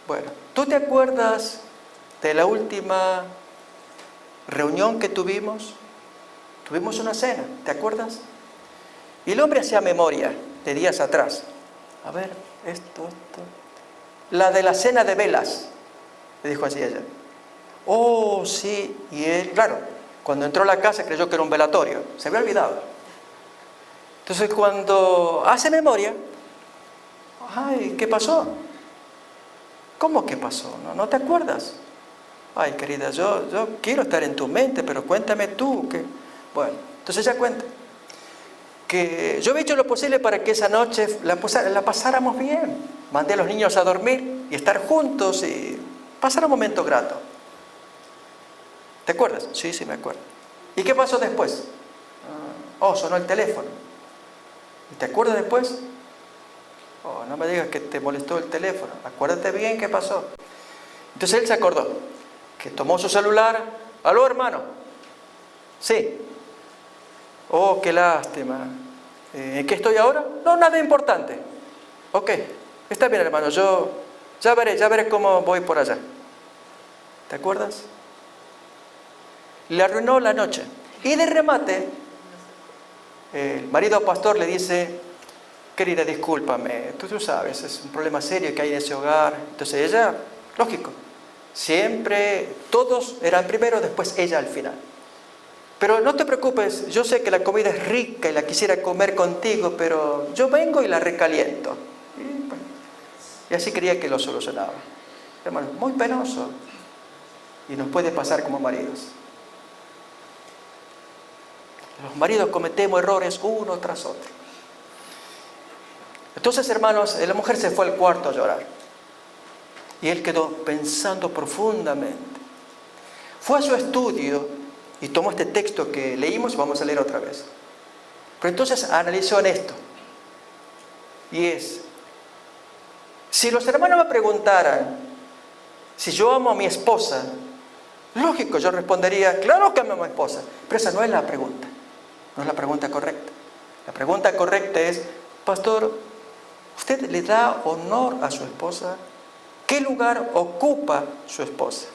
bueno, ¿tú te acuerdas de la última reunión que tuvimos? Tuvimos una cena, ¿te acuerdas? Y el hombre hacía memoria de días atrás. A ver, esto. La de la cena de velas, le dijo así ella. Oh, sí. Y él, claro, cuando entró a la casa creyó que era un velatorio. Se había olvidado. Entonces cuando hace memoria: ay, ¿qué pasó? ¿Cómo que pasó? ¿No te acuerdas? Ay, querida, yo quiero estar en tu mente, pero cuéntame tú. Bueno, entonces ella cuenta que yo había hecho lo posible para que esa noche la pasáramos bien. Mandé a los niños a dormir y estar juntos y pasar un momento grato. ¿Te acuerdas? Sí, me acuerdo. ¿Y qué pasó después? Sonó el teléfono. ¿Y te acuerdas después? No me digas que te molestó el teléfono. Acuérdate bien qué pasó. Entonces él se acordó que tomó su celular. ¿Aló, hermano? Sí. Oh, qué lástima. ¿En qué estoy ahora? No, nada importante. Ok, está bien, hermano. Yo ya veré cómo voy por allá. ¿Te acuerdas? Le arruinó la noche. Y de remate, el marido pastor le dice: querida, discúlpame, tú sabes, es un problema serio que hay en ese hogar. Entonces ella, lógico, siempre todos eran primero, después ella al final. Pero no te preocupes, yo sé que la comida es rica y la quisiera comer contigo, pero yo vengo y la recaliento. Y así creía que lo solucionaba. Hermano, muy penoso. Y nos puede pasar como maridos. Los maridos cometemos errores uno tras otro. Entonces, hermanos, la mujer se fue al cuarto a llorar. Y él quedó pensando profundamente. Fue a su estudio y tomó este texto que leímos, vamos a leer otra vez. Pero entonces analizó en esto. Y es: si los hermanos me preguntaran si yo amo a mi esposa, lógico, yo respondería: claro que amo a mi esposa. Pero esa no es la pregunta. No es la pregunta correcta. La pregunta correcta es: pastor, ¿usted le da honor a su esposa? ¿Qué lugar ocupa su esposa?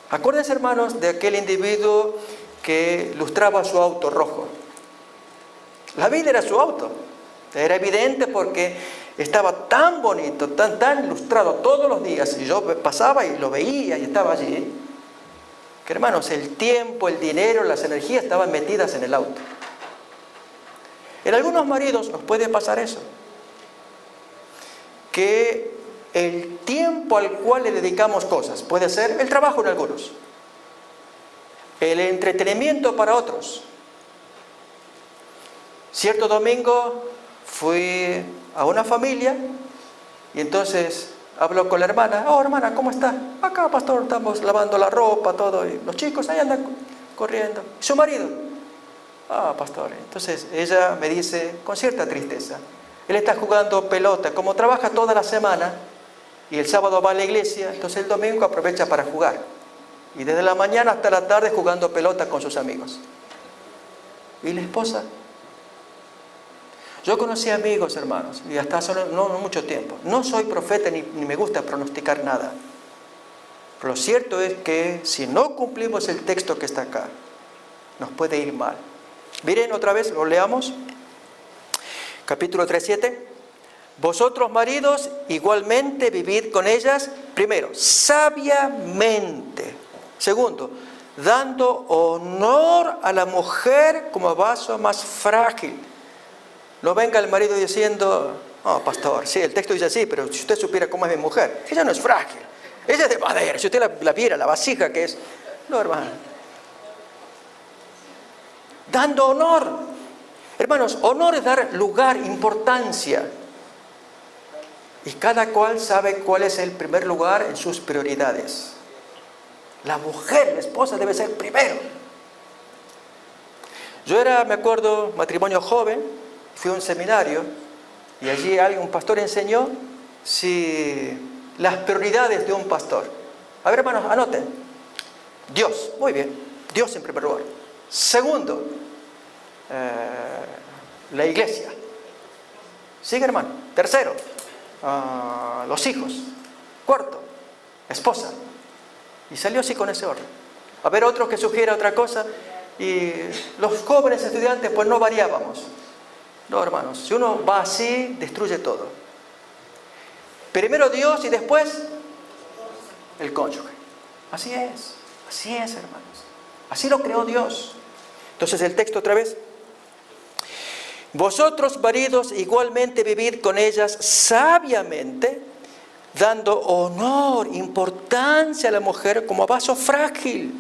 Acuérdense, hermanos, de aquel individuo que lustraba su auto rojo. La vida era su auto. Era evidente porque estaba tan bonito, tan lustrado todos los días. Y yo pasaba y lo veía y estaba allí. Que, hermanos, el tiempo, el dinero, las energías estaban metidas en el auto. En algunos maridos nos puede pasar eso. Que el tiempo al cual le dedicamos cosas, puede ser el trabajo en algunos, el entretenimiento para otros. Cierto domingo fui a una familia y entonces habló con la hermana. Oh, hermana, ¿cómo está? Acá, pastor, estamos lavando la ropa, todo, y los chicos ahí andan corriendo. ¿Su marido? Pastor. Entonces ella me dice con cierta tristeza: él está jugando pelota, como trabaja toda la semana y el sábado va a la iglesia, entonces el domingo aprovecha para jugar. Y desde la mañana hasta la tarde jugando pelota con sus amigos. ¿Y la esposa? Yo conocí amigos, hermanos, y hasta hace no mucho tiempo. No soy profeta ni me gusta pronosticar nada. Pero lo cierto es que si no cumplimos el texto que está acá, nos puede ir mal. Miren otra vez, lo leamos. capítulo 3:7. Vosotros maridos igualmente vivid con ellas, primero, sabiamente. Segundo, dando honor a la mujer como vaso más frágil. No venga el marido diciendo, oh, pastor, sí, el texto dice así, pero si usted supiera cómo es mi mujer, ella no es frágil, ella es de madera, si usted la viera, la vasija que es. No, hermano. Dando honor. Hermanos, honor es dar lugar, importancia. Y cada cual sabe cuál es el primer lugar en sus prioridades. La mujer, la esposa, debe ser primero. Yo me acuerdo, matrimonio joven, fui a un seminario y allí un pastor enseñó las prioridades de un pastor. A ver, hermanos, anoten. Dios, muy bien, Dios en primer lugar. Segundo, la iglesia. Sigue, hermano. Tercero, los hijos. Cuarto, esposa. Y salió así con ese orden. A ver, otro que sugiera otra cosa. Y los jóvenes estudiantes, pues no variábamos. No, hermanos, si uno va así, destruye todo. Primero Dios y después el cónyuge. Así es, hermanos. Así lo creó Dios. Entonces el texto otra vez. Vosotros, maridos, igualmente vivid con ellas sabiamente, dando honor, importancia a la mujer como vaso frágil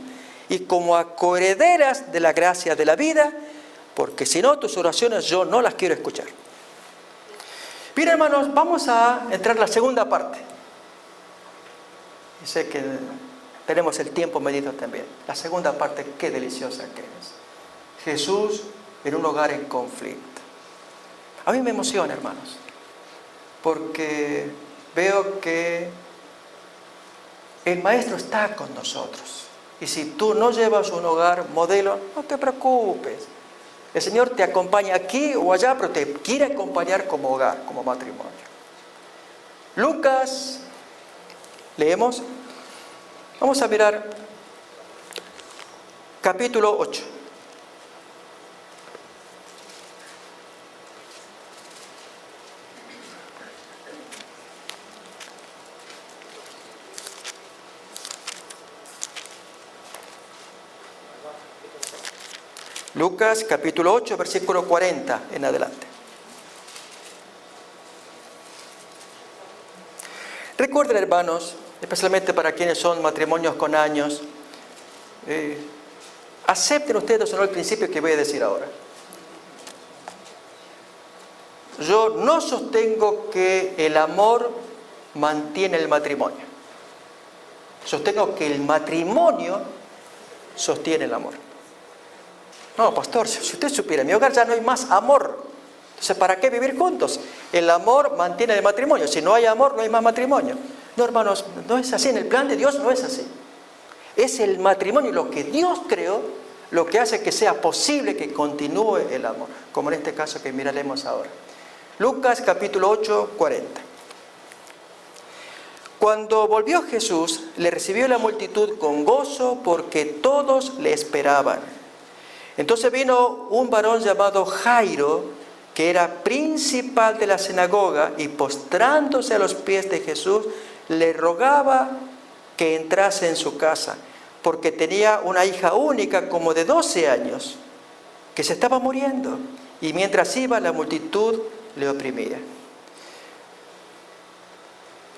y como a coherederas de la gracia de la vida, porque si no, tus oraciones yo no las quiero escuchar. Bien, hermanos, vamos a entrar en la segunda parte. Y sé que tenemos el tiempo medido también. La segunda parte, qué deliciosa que es. Jesús en un hogar en conflicto. A mí me emociona, hermanos, porque veo que el Maestro está con nosotros. Y si tú no llevas un hogar modelo, no te preocupes. El Señor te acompaña aquí o allá, pero te quiere acompañar como hogar, como matrimonio. Lucas, leemos. Vamos a mirar capítulo 8. Lucas capítulo 8, versículo 40 en adelante. Recuerden, hermanos, especialmente para quienes son matrimonios con años, acepten ustedes o no el principio que voy a decir ahora. Yo no sostengo que el amor mantiene el matrimonio. Sostengo que el matrimonio sostiene el amor. No, pastor, si usted supiera, en mi hogar ya no hay más amor. Entonces, ¿para qué vivir juntos? El amor mantiene el matrimonio. Si no hay amor, no hay más matrimonio. No, hermanos, no es así. En el plan de Dios no es así. Es el matrimonio, lo que Dios creó, lo que hace que sea posible que continúe el amor. Como en este caso que miraremos ahora. Lucas capítulo 8, 40. Cuando volvió Jesús, le recibió la multitud con gozo porque todos le esperaban. Entonces vino un varón llamado Jairo, que era principal de la sinagoga, y postrándose a los pies de Jesús, le rogaba que entrase en su casa, porque tenía una hija única como de 12 años, que se estaba muriendo, y mientras iba la multitud le oprimía.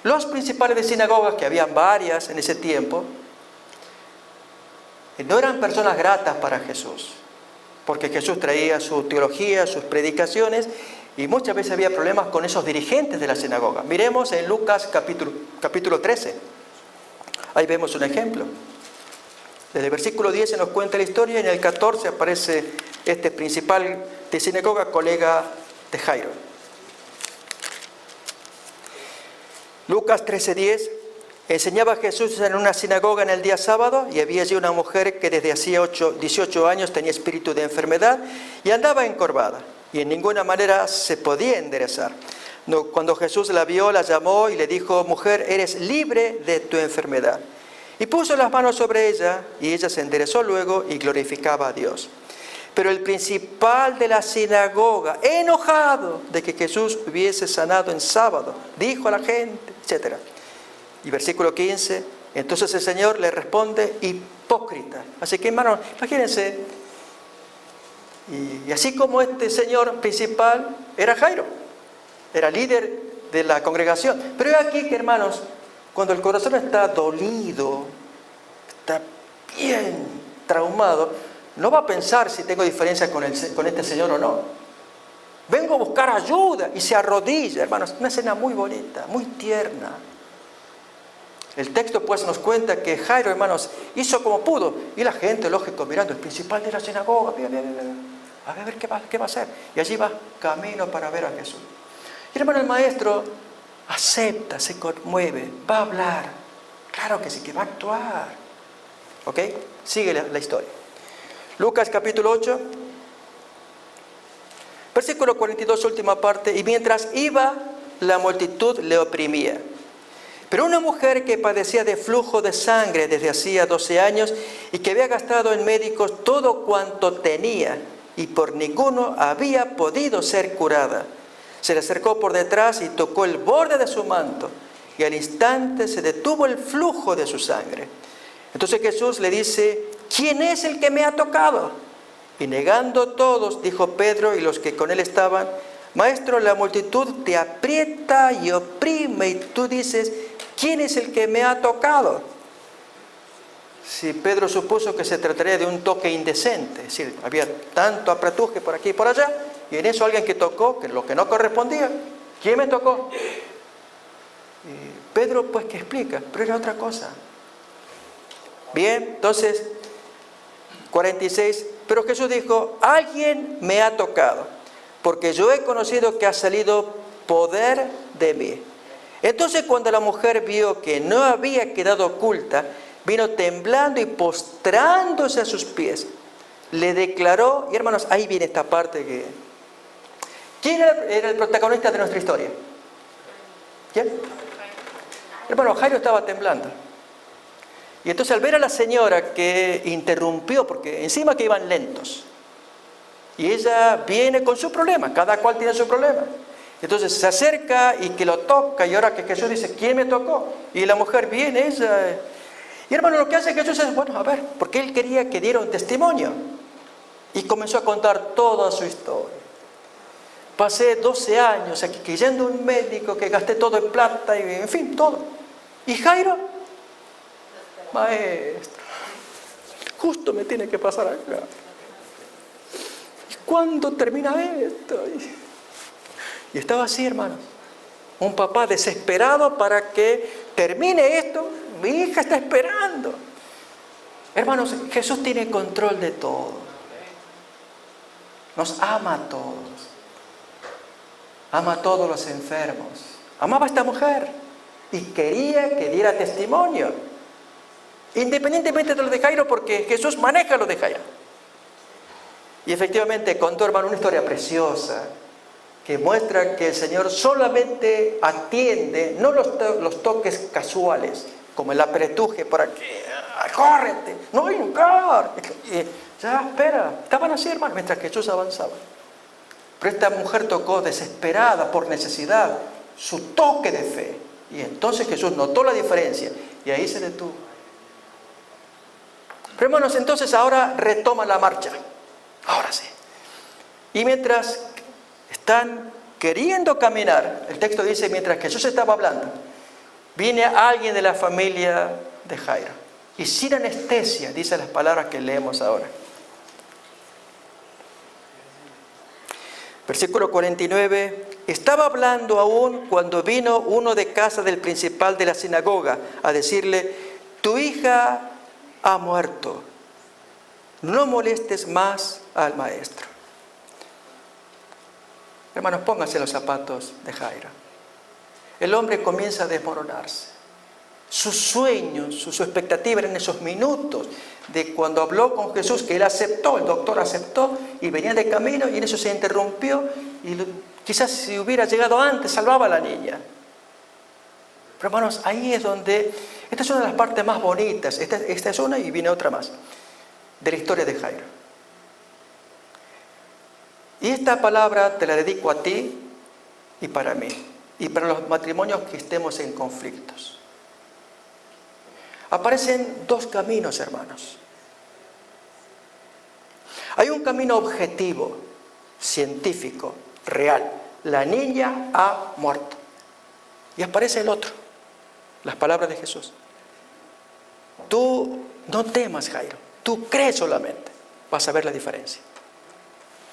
Los principales de sinagogas, que habían varias en ese tiempo, no eran personas gratas para Jesús, porque Jesús traía su teología, sus predicaciones, y muchas veces había problemas con esos dirigentes de la sinagoga. Miremos en Lucas capítulo 13. Ahí vemos un ejemplo. Desde el versículo 10 se nos cuenta la historia, y en el 14 aparece este principal de sinagoga, colega de Jairo. Lucas 13:10. Enseñaba Jesús en una sinagoga en el día sábado, y había allí una mujer que desde hacía 18 años tenía espíritu de enfermedad y andaba encorvada, y en ninguna manera se podía enderezar. Cuando Jesús la vio, la llamó y le dijo: mujer, eres libre de tu enfermedad. Y puso las manos sobre ella, y ella se enderezó luego y glorificaba a Dios. Pero el principal de la sinagoga, enojado de que Jesús hubiese sanado en sábado, dijo a la gente, etc. Y versículo 15, entonces el Señor le responde, hipócrita. Así que, hermanos, imagínense, y así como este señor principal era Jairo, era líder de la congregación. Pero es aquí que, hermanos, cuando el corazón está dolido, está bien traumado, no va a pensar si tengo diferencia con este señor o no. Vengo a buscar ayuda y se arrodilla, hermanos. Una escena muy bonita, muy tierna. El texto pues nos cuenta que Jairo, hermanos, hizo como pudo. Y la gente, lógico, mirando, el principal de la sinagoga, a ver qué va a hacer. Y allí va camino para ver a Jesús. Y hermano, el maestro acepta, se conmueve, va a hablar. Claro que sí, que va a actuar. ¿Ok? Sigue la historia. Lucas capítulo 8, versículo 42, última parte. Y mientras iba, la multitud le oprimía. Pero una mujer que padecía de flujo de sangre desde hacía 12 años y que había gastado en médicos todo cuanto tenía y por ninguno había podido ser curada, se le acercó por detrás y tocó el borde de su manto, y al instante se detuvo el flujo de su sangre. Entonces Jesús le dice, ¿quién es el que me ha tocado? Y negando todos, dijo Pedro y los que con él estaban, Maestro, la multitud te aprieta y oprime y tú dices, ¿quién es el que me ha tocado? Si Pedro supuso que se trataría de un toque indecente, es decir, había tanto apretuje por aquí y por allá, y en eso alguien que tocó, que lo que no correspondía, ¿quién me tocó? Y Pedro pues que explica, pero era otra cosa. Bien, entonces, 46, pero Jesús dijo, alguien me ha tocado, porque yo he conocido que ha salido poder de mí. Entonces cuando la mujer vio que no había quedado oculta, vino temblando y postrándose a sus pies, le declaró, y hermanos, ahí viene esta parte que... ¿Quién era el protagonista de nuestra historia? ¿Quién? Hermano, Jairo estaba temblando. Y entonces al ver a la señora que interrumpió, porque encima que iban lentos, y ella viene con su problema, cada cual tiene su problema. Entonces se acerca y que lo toca, y ahora que Jesús dice, ¿quién me tocó? Y la mujer viene, ella... Y hermano, lo que hace Jesús es, bueno, a ver, porque él quería que diera un testimonio. Y comenzó a contar toda su historia. Pasé 12 años aquí yendo a un médico, que gasté todo en plata, y en fin, todo. ¿Y Jairo? Maestro, justo me tiene que pasar acá. ¿Y cuándo termina esto? Y estaba así, hermanos. Un papá desesperado para que termine esto. Mi hija está esperando. Hermanos, Jesús tiene control de todo. Nos ama a todos. Ama a todos los enfermos. Amaba a esta mujer y quería que diera testimonio. Independientemente de lo de Jairo, porque Jesús maneja lo de Jairo. Y efectivamente contó, hermano, una historia preciosa que muestra que el Señor solamente atiende, no los toques casuales, como el apretuje por aquí, córrete, no hay lugar. Ya, espera, estaban así, hermano, mientras Jesús avanzaba. Pero esta mujer tocó desesperada por necesidad su toque de fe. Y entonces Jesús notó la diferencia y ahí se detuvo. Pero hermanos, entonces ahora retoma la marcha. Ahora sí. Y mientras están queriendo caminar, el texto dice, mientras Jesús estaba hablando, viene alguien de la familia de Jairo. Y sin anestesia, dice las palabras que leemos ahora. Versículo 49, estaba hablando aún cuando vino uno de casa del principal de la sinagoga a decirle, tu hija ha muerto, no molestes más al maestro. Hermanos, pónganse los zapatos de Jairo. El hombre comienza a desmoronarse. Sus sueños, su expectativa eran esos minutos de cuando habló con Jesús, que él aceptó, el doctor aceptó, y venía de camino, y en eso se interrumpió, y quizás si hubiera llegado antes, salvaba a la niña. Pero hermanos, ahí es donde, esta es una de las partes más bonitas, esta es una y viene otra más, de la historia de Jairo. Y esta palabra te la dedico a ti y para mí, y para los matrimonios que estemos en conflictos. Aparecen dos caminos, hermanos. Hay un camino objetivo, científico, real. La niña ha muerto. Y aparece el otro, las palabras de Jesús. Tú no temas, Jairo. Tú crees solamente. Vas a ver la diferencia.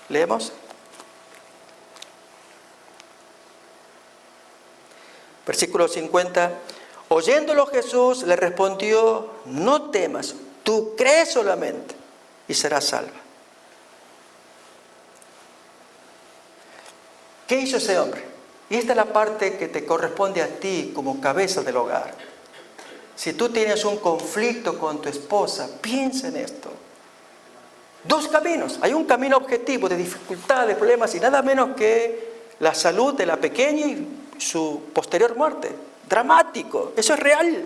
Leemos. Versículo 50. Oyéndolo Jesús le respondió, no temas, tú crees solamente y serás salva. ¿Qué hizo ese hombre? Y esta es la parte que te corresponde a ti como cabeza del hogar. Si tú tienes un conflicto con tu esposa, piensa en esto. Dos caminos. Hay un camino objetivo de dificultad, de problemas y nada menos que la salud de la pequeña y su posterior muerte. Dramático. Eso es real.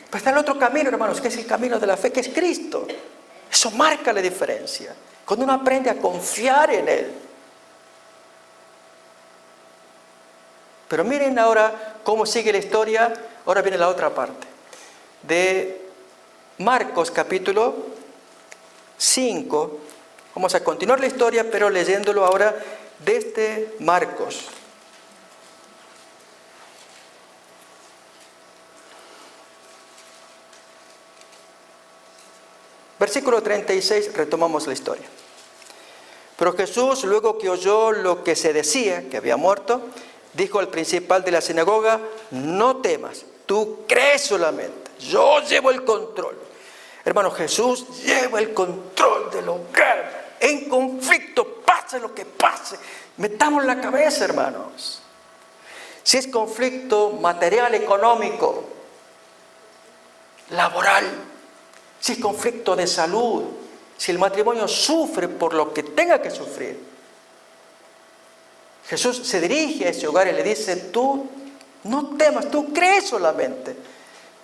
Pero está el otro camino, hermanos, que es el camino de la fe, que es Cristo. Eso marca la diferencia. Cuando uno aprende a confiar en Él. Pero miren ahora cómo sigue la historia. Ahora viene la otra parte. De Marcos capítulo 5. Vamos a continuar la historia, pero leyéndolo ahora desde Marcos. Versículo 36, retomamos la historia. Pero Jesús, luego que oyó lo que se decía, que había muerto, dijo al principal de la sinagoga, no temas, tú crees solamente, yo llevo el control. Hermano, Jesús lleva el control del hogar. En conflicto, pase lo que pase, metamos la cabeza, hermanos. Si es conflicto material, económico, laboral, si es conflicto de salud, si el matrimonio sufre por lo que tenga que sufrir, Jesús se dirige a ese hogar y le dice, tú no temas, tú crees solamente,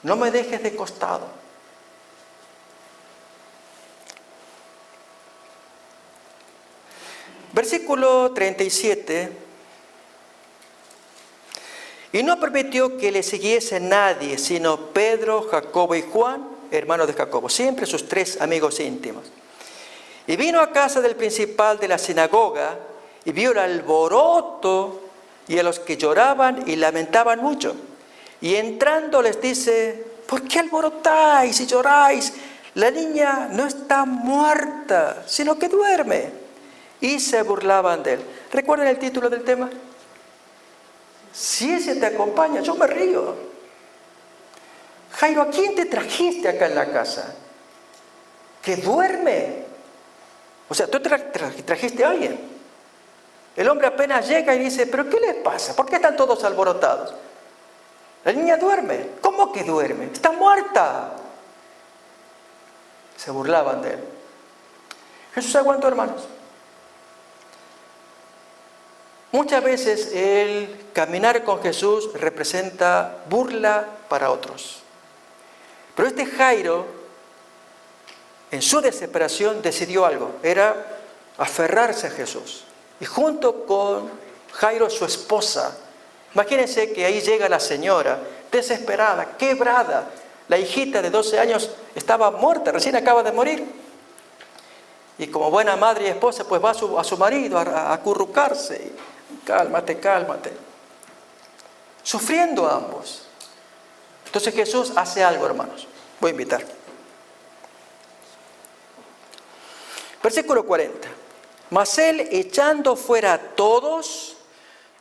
no me dejes de costado. Versículo 37. Y no permitió que le siguiese nadie, sino Pedro, Jacobo y Juan, hermanos de Jacobo, siempre sus tres amigos íntimos. Y vino a casa del principal de la sinagoga y vio el alboroto y a los que lloraban y lamentaban mucho. Y entrando les dice, ¿por qué alborotáis y lloráis? La niña no está muerta, sino que duerme. Y se burlaban de él. ¿Recuerdan el título del tema? Si ese te acompaña, yo me río. Jairo, ¿a quién te trajiste acá en la casa? ¿Que duerme? O sea, tú trajiste a alguien. El hombre apenas llega y dice, ¿pero qué les pasa? ¿Por qué están todos alborotados? La niña duerme. ¿Cómo que duerme? Está muerta. Se burlaban de él. Jesús aguantó, hermanos. Muchas veces el caminar con Jesús representa burla para otros. Pero este Jairo, en su desesperación, decidió algo. Era aferrarse a Jesús. Y junto con Jairo, su esposa. Imagínense que ahí llega la señora, desesperada, quebrada. La hijita de 12 años estaba muerta, recién acaba de morir. Y como buena madre y esposa, pues va a su marido a acurrucarse. Cálmate, cálmate. Sufriendo ambos. Entonces Jesús hace algo, hermanos. Voy a invitar. Versículo 40. Mas él, echando fuera a todos,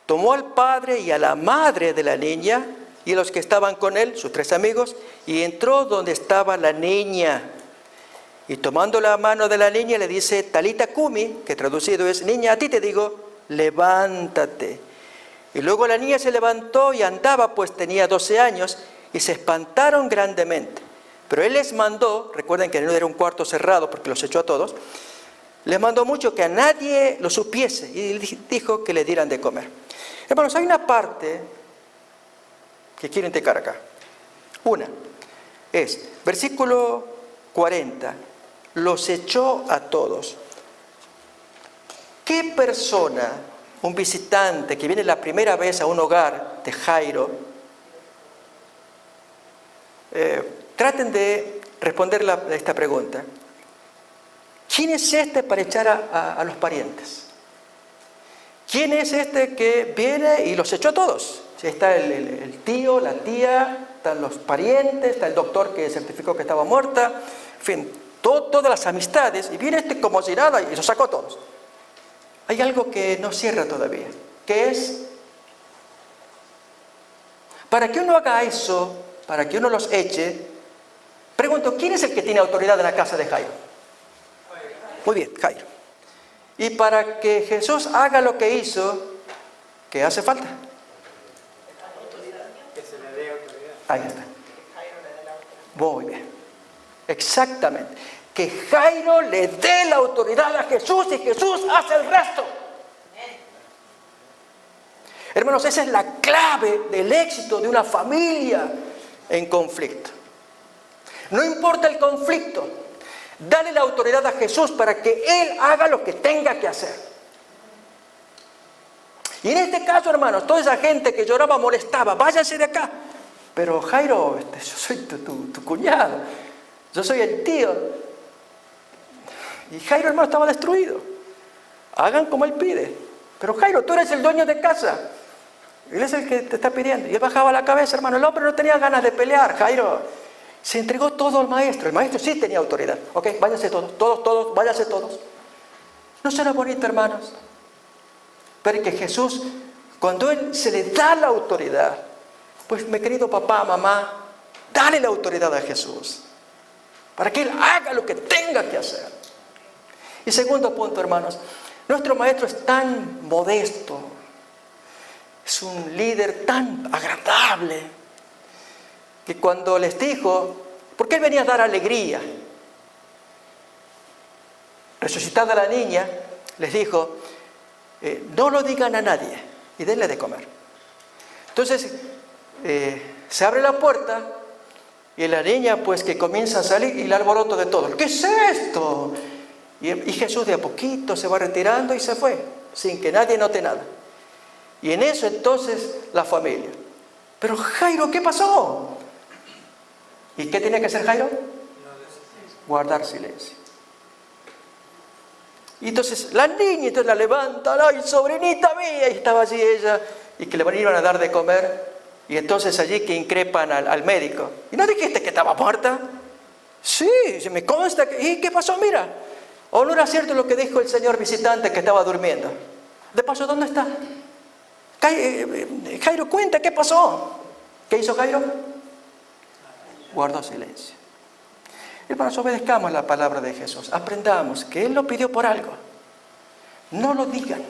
tomó al padre y a la madre de la niña y a los que estaban con él, sus tres amigos, y entró donde estaba la niña. Y tomando la mano de la niña le dice, Talita Cumi, que traducido es, niña, a ti te digo, levántate. Y luego la niña se levantó y andaba, pues tenía 12 años, y se espantaron grandemente. Pero él les mandó, recuerden que no era un cuarto cerrado porque los echó a todos, les mandó mucho que a nadie lo supiese y dijo que le dieran de comer. Hermanos, hay una parte que quiero indicar acá. Una es, versículo 40, los echó a todos. ¿Qué persona, un visitante que viene la primera vez a un hogar de Jairo, traten de responder esta pregunta? ¿Quién es este para echar a los parientes? ¿Quién es este que viene y los echó a todos? Está el tío, la tía, están los parientes, está el doctor que certificó que estaba muerta, en fin, todas las amistades, y viene este como si nada y los sacó a todos. Hay algo que no cierra todavía, que es, para que uno haga eso, para que uno los eche, pregunto, ¿quién es el que tiene autoridad en la casa de Jairo? Muy bien, Jairo. Y para que Jesús haga lo que hizo, ¿qué hace falta? Que se le dé autoridad. Ahí está. Muy bien. Exactamente. Que Jairo le dé la autoridad a Jesús y Jesús hace el resto. Hermanos, esa es la clave del éxito de una familia en conflicto. No importa el conflicto, dale la autoridad a Jesús para que Él haga lo que tenga que hacer. Y en este caso, hermanos, toda esa gente que lloraba, molestaba, váyanse de acá. Pero Jairo, yo soy tu cuñado, yo soy el tío. Y Jairo, hermano, estaba destruido. Hagan como Él pide. Pero Jairo, tú eres el dueño de casa. Él es el que te está pidiendo. Y él bajaba la cabeza, hermano. El hombre no tenía ganas de pelear. Jairo se entregó todo al maestro. El maestro sí tenía autoridad. Ok, váyanse todos, váyanse todos. ¿No será bonito, hermanos? Pero que Jesús, cuando Él se le da la autoridad, pues mi querido papá, mamá, dale la autoridad a Jesús. Para que Él haga lo que tenga que hacer. Y segundo punto, hermanos. Nuestro maestro es tan modesto. Es un líder tan agradable. Que cuando les dijo, porque Él venía a dar alegría. Resucitada la niña, les dijo, no lo digan a nadie y denle de comer. Entonces, se abre la puerta y la niña pues que comienza a salir y el alboroto de todo. ¿Qué es esto? Y Jesús de a poquito se va retirando y se fue, sin que nadie note nada. Y en eso entonces la familia. Pero Jairo, ¿qué pasó? ¿Y qué tenía que hacer Jairo? Guardar silencio. Y entonces la niña entonces la levanta, ¡ay, sobrinita mía! Y estaba allí ella, y que le iban a dar de comer. Y entonces allí que increpan al médico. ¿Y no dijiste que estaba muerta? Sí, se me consta. ¿Y qué pasó? Mira. ¿O no era cierto lo que dijo el señor visitante que estaba durmiendo? De paso, ¿dónde está? Jairo, cuenta, ¿qué pasó? ¿Qué hizo Jairo? Guardó silencio. Hermanos, obedezcamos la palabra de Jesús. Aprendamos que Él lo pidió por algo. No lo digan.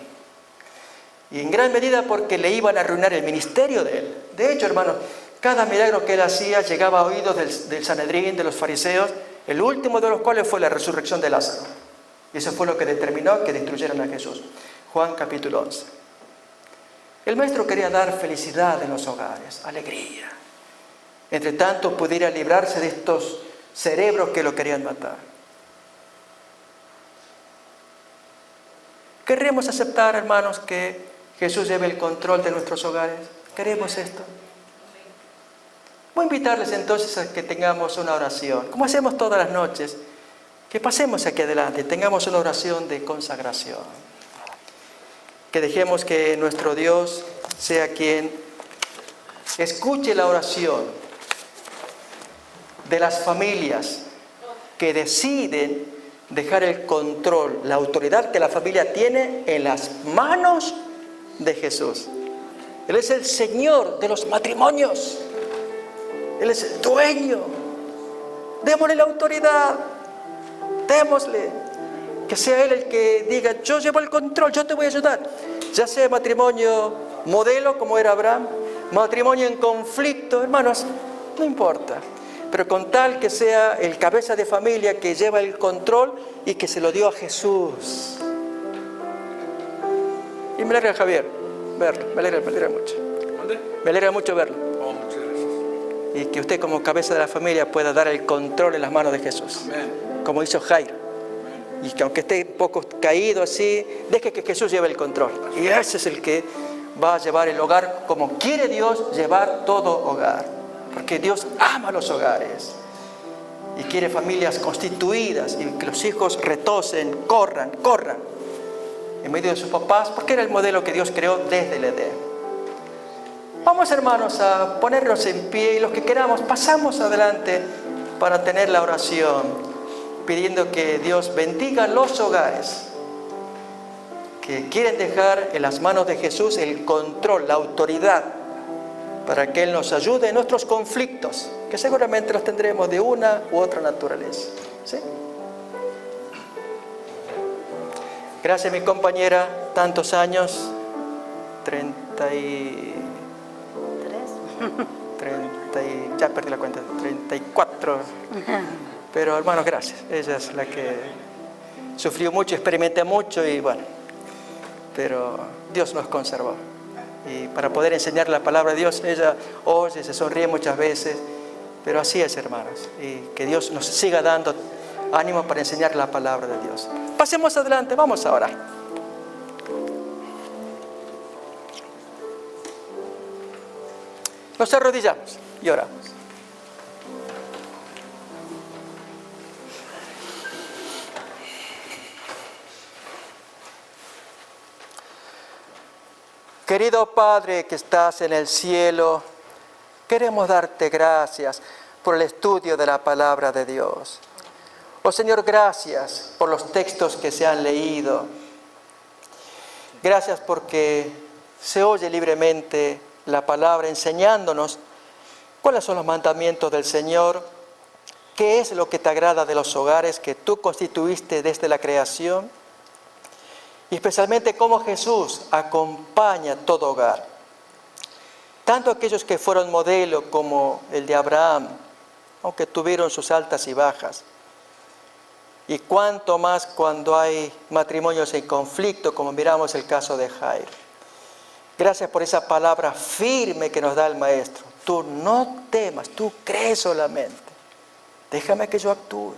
Y en gran medida porque le iban a arruinar el ministerio de Él. De hecho, hermanos, cada milagro que Él hacía llegaba a oídos del Sanedrín, de los fariseos, el último de los cuales fue la resurrección de Lázaro. Y eso fue lo que determinó que destruyeran a Jesús. Juan capítulo 11. El maestro quería dar felicidad en los hogares, alegría. Entre tanto, pudiera librarse de estos cerebros que lo querían matar. ¿Queremos aceptar, hermanos, que Jesús lleve el control de nuestros hogares? ¿Queremos esto? Voy a invitarles entonces a que tengamos una oración, como hacemos todas las noches, que pasemos aquí adelante, tengamos una oración de consagración. Que dejemos que nuestro Dios sea quien escuche la oración de las familias que deciden dejar el control, la autoridad que la familia tiene en las manos de Jesús. Él es el Señor de los matrimonios. Él es el dueño. Démosle la autoridad. Démosle. Que sea Él el que diga, yo llevo el control, yo te voy a ayudar. Ya sea matrimonio modelo como era Abraham, matrimonio en conflicto, hermanos, no importa. Pero con tal que sea el cabeza de familia que lleva el control y que se lo dio a Jesús. Y me alegra, Javier, verlo, me alegra mucho. ¿Dónde? Me alegra mucho verlo. Oh, muchas gracias. Y que usted como cabeza de la familia pueda dar el control en las manos de Jesús. Amén. Como hizo Jairo. y que aunque esté un poco caído así, deje que Jesús lleve el control. Y ese es el que va a llevar el hogar como quiere Dios llevar todo hogar. Porque Dios ama los hogares y quiere familias constituidas y que los hijos retocen, corran en medio de sus papás, porque era el modelo que Dios creó desde el Edén. Vamos, hermanos, a ponernos en pie y los que queramos pasamos adelante para tener la oración, pidiendo que Dios bendiga los hogares que quieren dejar en las manos de Jesús el control, la autoridad, para que Él nos ayude en nuestros conflictos, que seguramente los tendremos de una u otra naturaleza. ¿Sí? Gracias, mi compañera, tantos años, ya perdí la cuenta, 34. Pero hermanos, gracias. Ella es la que sufrió mucho, experimenté mucho y bueno, pero Dios nos conservó. Y para poder enseñar la palabra de Dios, ella oye, se sonríe muchas veces, pero así es, hermanos. Y que Dios nos siga dando ánimo para enseñar la palabra de Dios. Pasemos adelante, vamos a orar. Nos arrodillamos y oramos. Querido Padre que estás en el cielo, queremos darte gracias por el estudio de la palabra de Dios. Oh Señor, gracias por los textos que se han leído. Gracias porque se oye libremente la palabra enseñándonos cuáles son los mandamientos del Señor, qué es lo que te agrada de los hogares que tú constituiste desde la creación. Y especialmente cómo Jesús acompaña todo hogar. Tanto aquellos que fueron modelo como el de Abraham, aunque tuvieron sus altas y bajas. Y cuánto más cuando hay matrimonios en conflicto, como miramos el caso de Jairo. Gracias por esa palabra firme que nos da el Maestro. Tú no temas, tú crees solamente. Déjame que yo actúe.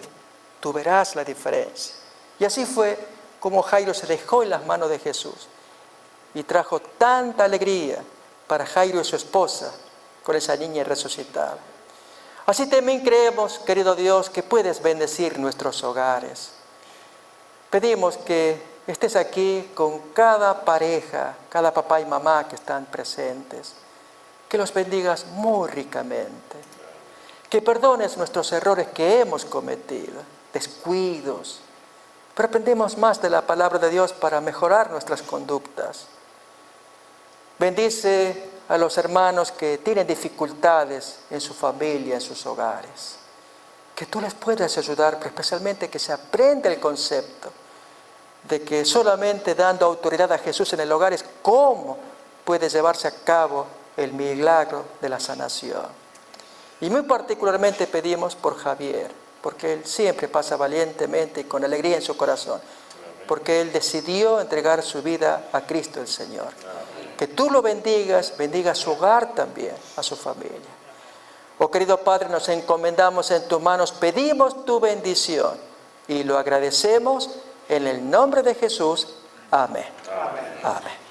Tú verás la diferencia. Y así fue como Jairo se dejó en las manos de Jesús y trajo tanta alegría para Jairo y su esposa con esa niña resucitada. Así también creemos, querido Dios, que puedes bendecir nuestros hogares. Pedimos que estés aquí con cada pareja, cada papá y mamá que están presentes, que los bendigas muy ricamente, que perdones nuestros errores que hemos cometido, descuidos. Pero aprendemos más de la palabra de Dios para mejorar nuestras conductas. Bendice a los hermanos que tienen dificultades en su familia, en sus hogares. Que tú les puedas ayudar, pero especialmente que se aprenda el concepto de que solamente dando autoridad a Jesús en el hogar es cómo puede llevarse a cabo el milagro de la sanación. Y muy particularmente pedimos por Javier, porque él siempre pasa valientemente y con alegría en su corazón, porque él decidió entregar su vida a Cristo el Señor. Que tú lo bendigas, bendiga a su hogar también, a su familia. Oh querido Padre, nos encomendamos en tus manos, pedimos tu bendición y lo agradecemos en el nombre de Jesús. Amén. Amén. Amén.